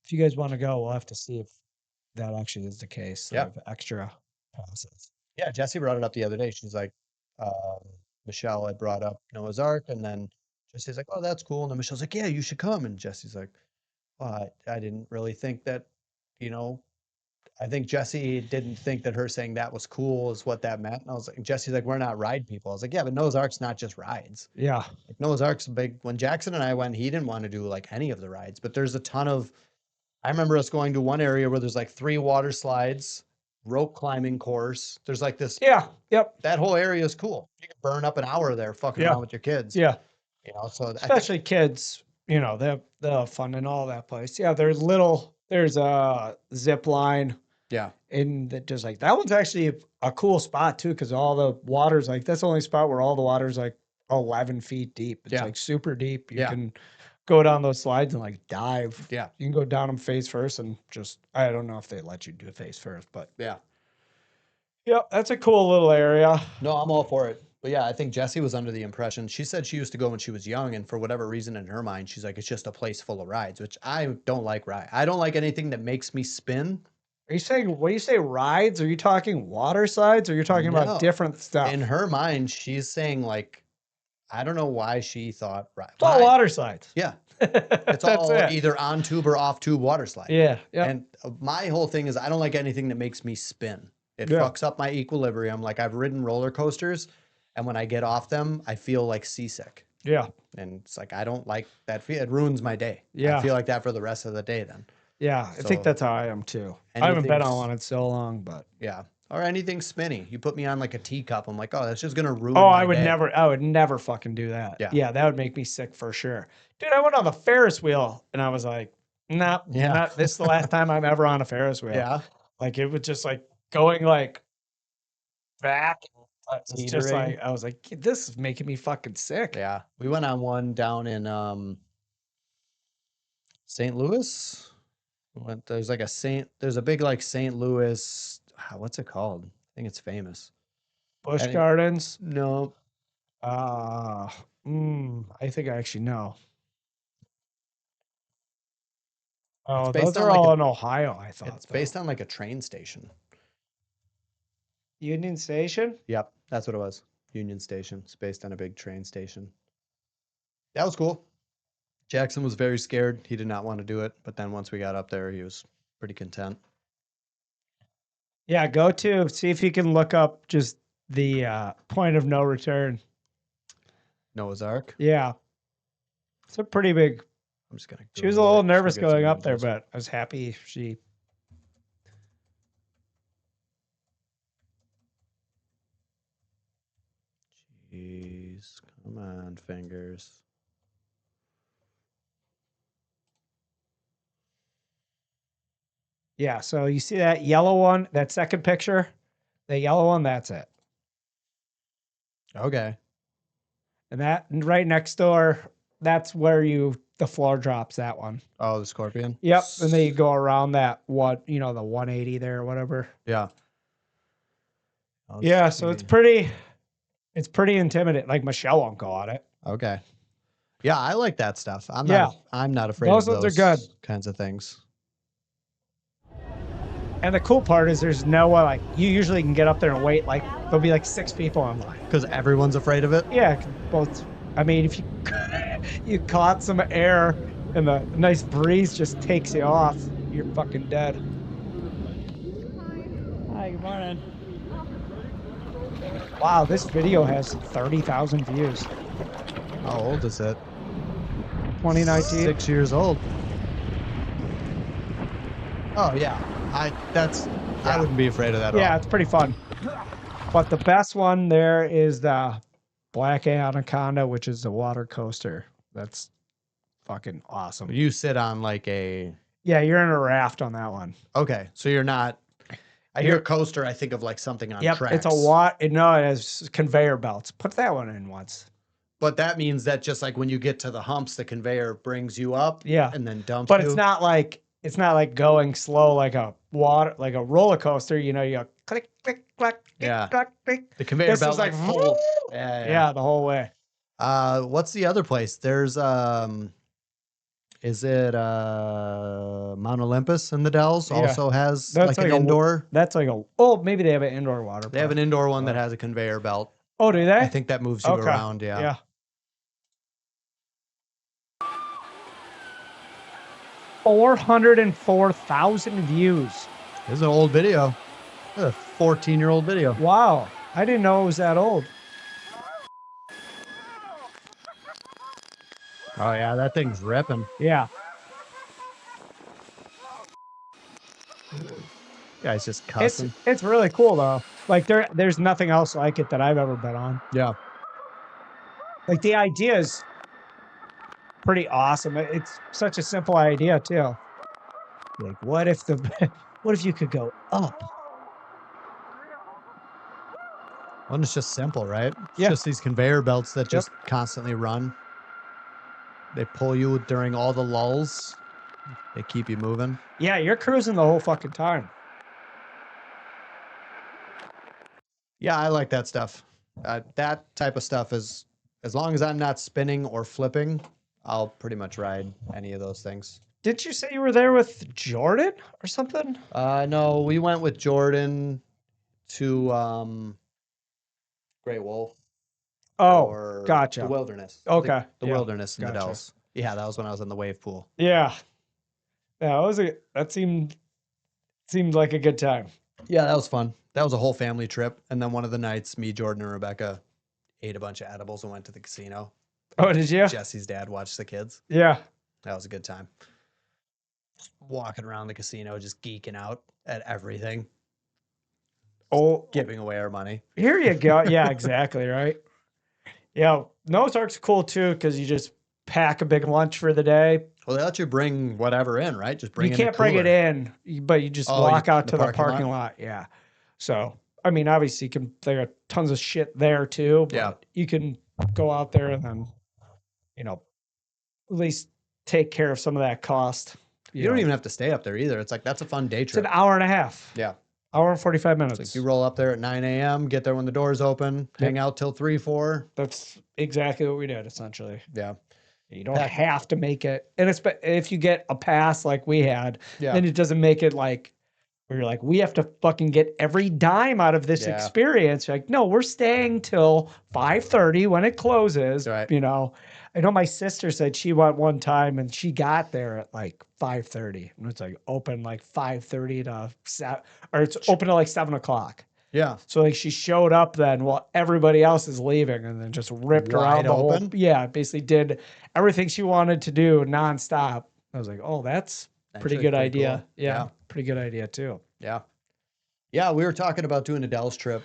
if you guys want to go, we'll have to see if that actually is the case. Yeah. Of extra passes. Yeah, Jesse brought it up the other day. She's like, Michelle had brought up Noah's Ark, and then Jesse's like, "Oh, that's cool." And then Michelle's like, "Yeah, you should come." And Jesse's like, "Well, I didn't really think that, you know." I think Jesse didn't think that her saying that was cool is what that meant. And I was like, Jesse's like, "We're not ride people." I was like, "Yeah, but Noah's Ark's not just rides. Yeah. Like Noah's Ark's big." When Jackson and I went, he didn't want to do like any of the rides, but there's a ton of. I remember us going to one area where there's like 3 water slides, rope climbing course. There's like this. Yeah. Yep. That whole area is cool. You can burn up an hour there fucking Yeah. around with your kids. Yeah. You know, so I think, Especially kids, you know, they'll have fun in all that place. Yeah, there's a zip line yeah. in that just like that one's actually a cool spot too, because all the water's like that's the only spot where all the water's like 11 feet deep. It's Yeah. like super deep. You Yeah. can go down those slides and like dive. Yeah. You can go down them face first and just I don't know if they let you do face first, but Yeah. yeah, that's a cool little area. No, I'm all for it. But yeah, I think Jessie was under the impression. She said she used to go when she was young, and for whatever reason in her mind, she's like, it's just a place full of rides, which I don't like ride. I don't like anything that makes me spin. Are you saying when you say rides, are you talking water slides or you're talking No. about different stuff? In her mind, she's saying like, I don't know why she thought ride. It's all water slides. Yeah. That's It's all it. either on tube or off tube water slide. Yeah. Yeah. And my whole thing is I don't like anything that makes me spin. It Yeah. fucks up my equilibrium. Like I've ridden roller coasters, and when I get off them, I feel like seasick. Yeah. And it's like I don't like that feel. It ruins my day. Yeah. I feel like that for the rest of the day then. Yeah. I think So, that's how I am too. I haven't been anything's- on one in so long, but Yeah. Or anything spinny. You put me on like a teacup. I'm like, oh, that's just gonna ruin oh, my I would day. never fucking do that. Yeah. Yeah, that would make me sick for sure. Dude, I went on the Ferris wheel and I was like, nah, Yeah. this is the last time I'm ever on a Ferris wheel. Yeah. Like it was just like going like back. It's just Teetering. like I was like, this is making me fucking sick. Yeah. We went on one down in St. Louis. There's like there's a big like St. Louis, what's it called? I think it's famous. Busch Any- Gardens. No. I think I actually know. Oh, based those on are like all a- in Ohio, I thought. It's based on like a train station. Union Station? Yep, that's what it was. Union Station. It's based on a big train station. That was cool. Jackson was very scared. He did not want to do it, but then once we got up there, he was pretty content. Yeah, see if you can look up just the point of no return. Noah's Ark. Yeah. It's a pretty big. I'm just gonna. She was a Google little it, nervous forget some going up there, images. but I was happy she. Jeez, come on, fingers. Yeah, so you see that yellow one, that second picture? The yellow one, that's it. Okay. And that right next door, that's where the floor drops, that one. Oh, the scorpion. Yep. And then you go around that the 180 there or whatever. Yeah. Let's Yeah, so it's see. pretty intimidating. Like Michelle won't go on it. Okay. Yeah, I like that stuff. I'm Yeah. not. I'm not afraid Those of ones are those good. kinds of things. And the cool part is there's no like you usually can get up there and wait like there'll be like 6 people in line. Because everyone's afraid of it. Yeah, both. I mean, if you you caught some air and the nice breeze just takes you off, you're fucking dead. Hi, good morning. Wow, this video has 30,000 views. How old is it? 2019. 6 years old. Oh yeah, I Yeah. wouldn't be afraid of that at Yeah, all. it's pretty fun. But the best one there is the Black Anaconda, which is the water coaster. That's fucking awesome. You sit on like a Yeah, you're in a raft on that one. okay, so you're not. I hear coaster. I think of like something on Yep, tracks. it's a no, it has conveyor belts. Put that one in once. But that means that just like when you get to the humps, the conveyor brings you up. Yeah. And then dumps But you. it's not like going slow like a roller coaster. You know, you go click click click Yeah. click click. The conveyor This belt is like full. Yeah, yeah, the whole way. What's the other place? There's is it Mount Olympus in the Dells Yeah. also has That's like an like a- indoor. That's like maybe they have an indoor water. They have an park. indoor one that has a conveyor belt. Oh, do they? I think that moves you Okay. around. Yeah. Yeah. 404,000 views. This is an old video. This is a 14-year-old video. Wow. I didn't know it was that old. Oh yeah, that thing's ripping. Yeah. Guy's just It's cussing. it's really cool though. Like there's nothing else like it that I've ever been on. Yeah. Like the idea is pretty awesome. It's such a simple idea too. Like what if you could go up? Well, it's just simple, right? It's Yeah. just these conveyor belts that just constantly run. They pull you during all the lulls. They keep you moving. Yeah, you're cruising the whole fucking time. Yeah, I like that stuff. That type of stuff is, as long as I'm not spinning or flipping, I'll pretty much ride any of those things. Didn't you say you were there with Jordan or something? No, we went with Jordan to Great Wolf. Oh, or gotcha. The Wilderness. Okay, The yeah, Wilderness in the gotcha. Dells. Yeah, that was when I was in the wave pool. Yeah. Yeah, that seemed like a good time. Yeah, that was fun. That was a whole family trip. And then one of the nights, me, Jordan, and Rebecca ate a bunch of edibles and went to the casino. Oh, did you? Jesse's dad watched the kids. Yeah. That was a good time. Walking around the casino, just geeking out at everything, Oh, giving away our money. here you go. Yeah, exactly, right? Yeah, Noah's Ark's cool too because you just pack a big lunch for the day. Well, they let you bring whatever in, right? Just bring You in the can't bring it cooler. in, but you just Oh, walk out the to the parking lot? parking lot. Yeah. So, I mean, obviously, there are tons of shit there too. But Yeah. you can go out there and then, at least take care of some of that cost. You don't know. even have to stay up there either. It's like, that's a fun day It's trip. an hour and a half. Yeah. Hour and 45 minutes. It's like you roll up there at 9 a.m., get there when the doors open, hang out till 3, 4. That's exactly what we did, essentially. Yeah. You don't have to make it. And if you get a pass like we had, Yeah. then it doesn't make it like where you're like, we have to fucking get every dime out of this Yeah. experience. You're like, no, we're staying till 5:30 when it closes. Right. I know my sister said she went one time and she got there at like 5:30. And it's like open like 5:30 to 7, or it's open to like 7:00. Yeah. So like she showed up then while everybody else is leaving and then just ripped around Wide the whole. open? Yeah, basically did everything she wanted to do nonstop. I was like, oh, that's pretty Actually, good pretty idea. cool. Yeah, Yeah. pretty good idea too. Yeah. Yeah, we were talking about doing a Dells trip.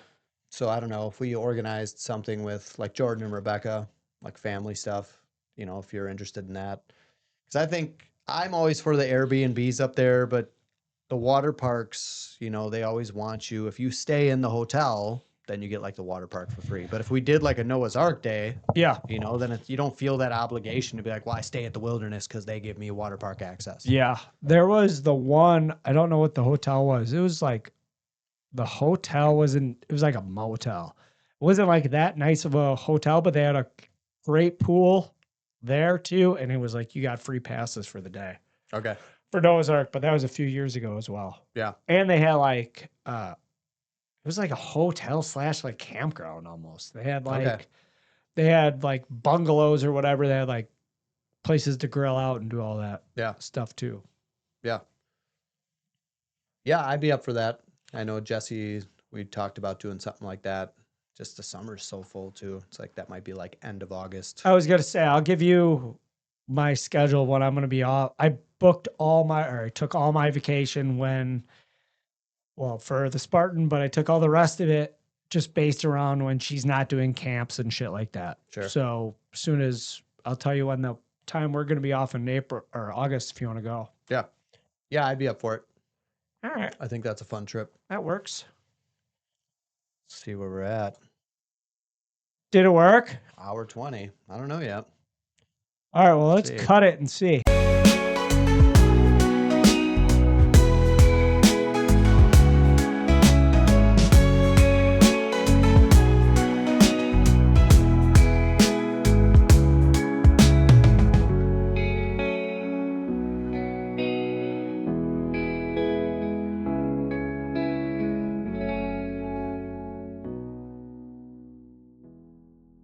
So I don't know if we organized something with like Jordan and Rebecca, like family stuff, if you're interested in that. Because I think I'm always for the Airbnbs up there, but the water parks, they always want you. If you stay in the hotel, then you get like the water park for free. But if we did like a Noah's Ark day, Yeah. then you don't feel that obligation to be like, well, I stay at the Wilderness because they give me water park access. Yeah. There was the one, I don't know what the hotel was. It was like the hotel it was like a motel. It wasn't like that nice of a hotel, but they had a great pool there too. And it was like you got free passes for the day Okay. for Noah's Ark, but that was a few years ago as well. Yeah. And they had like it was like a hotel / like campground almost. They had like bungalows or whatever. They had like places to grill out and do all that stuff too. Yeah. Yeah, I'd be up for that. I know Jesse, we talked about doing something like that. Just the summer's so full too. It's like that might be like end of August. I was gonna say I'll give you my schedule when I'm gonna be off. I took all my vacation when well, for the Spartan, but I took all the rest of it just based around when she's not doing camps and shit like that. Sure. So as soon as I'll tell you when the time we're going to be off in April or August if you want to go. Yeah. Yeah, I'd be up for it. All right. I think that's a fun trip. That works. Let's see where we're at. Did it work? Hour 20. I don't know yet. All right. Well, let's See. cut it and see.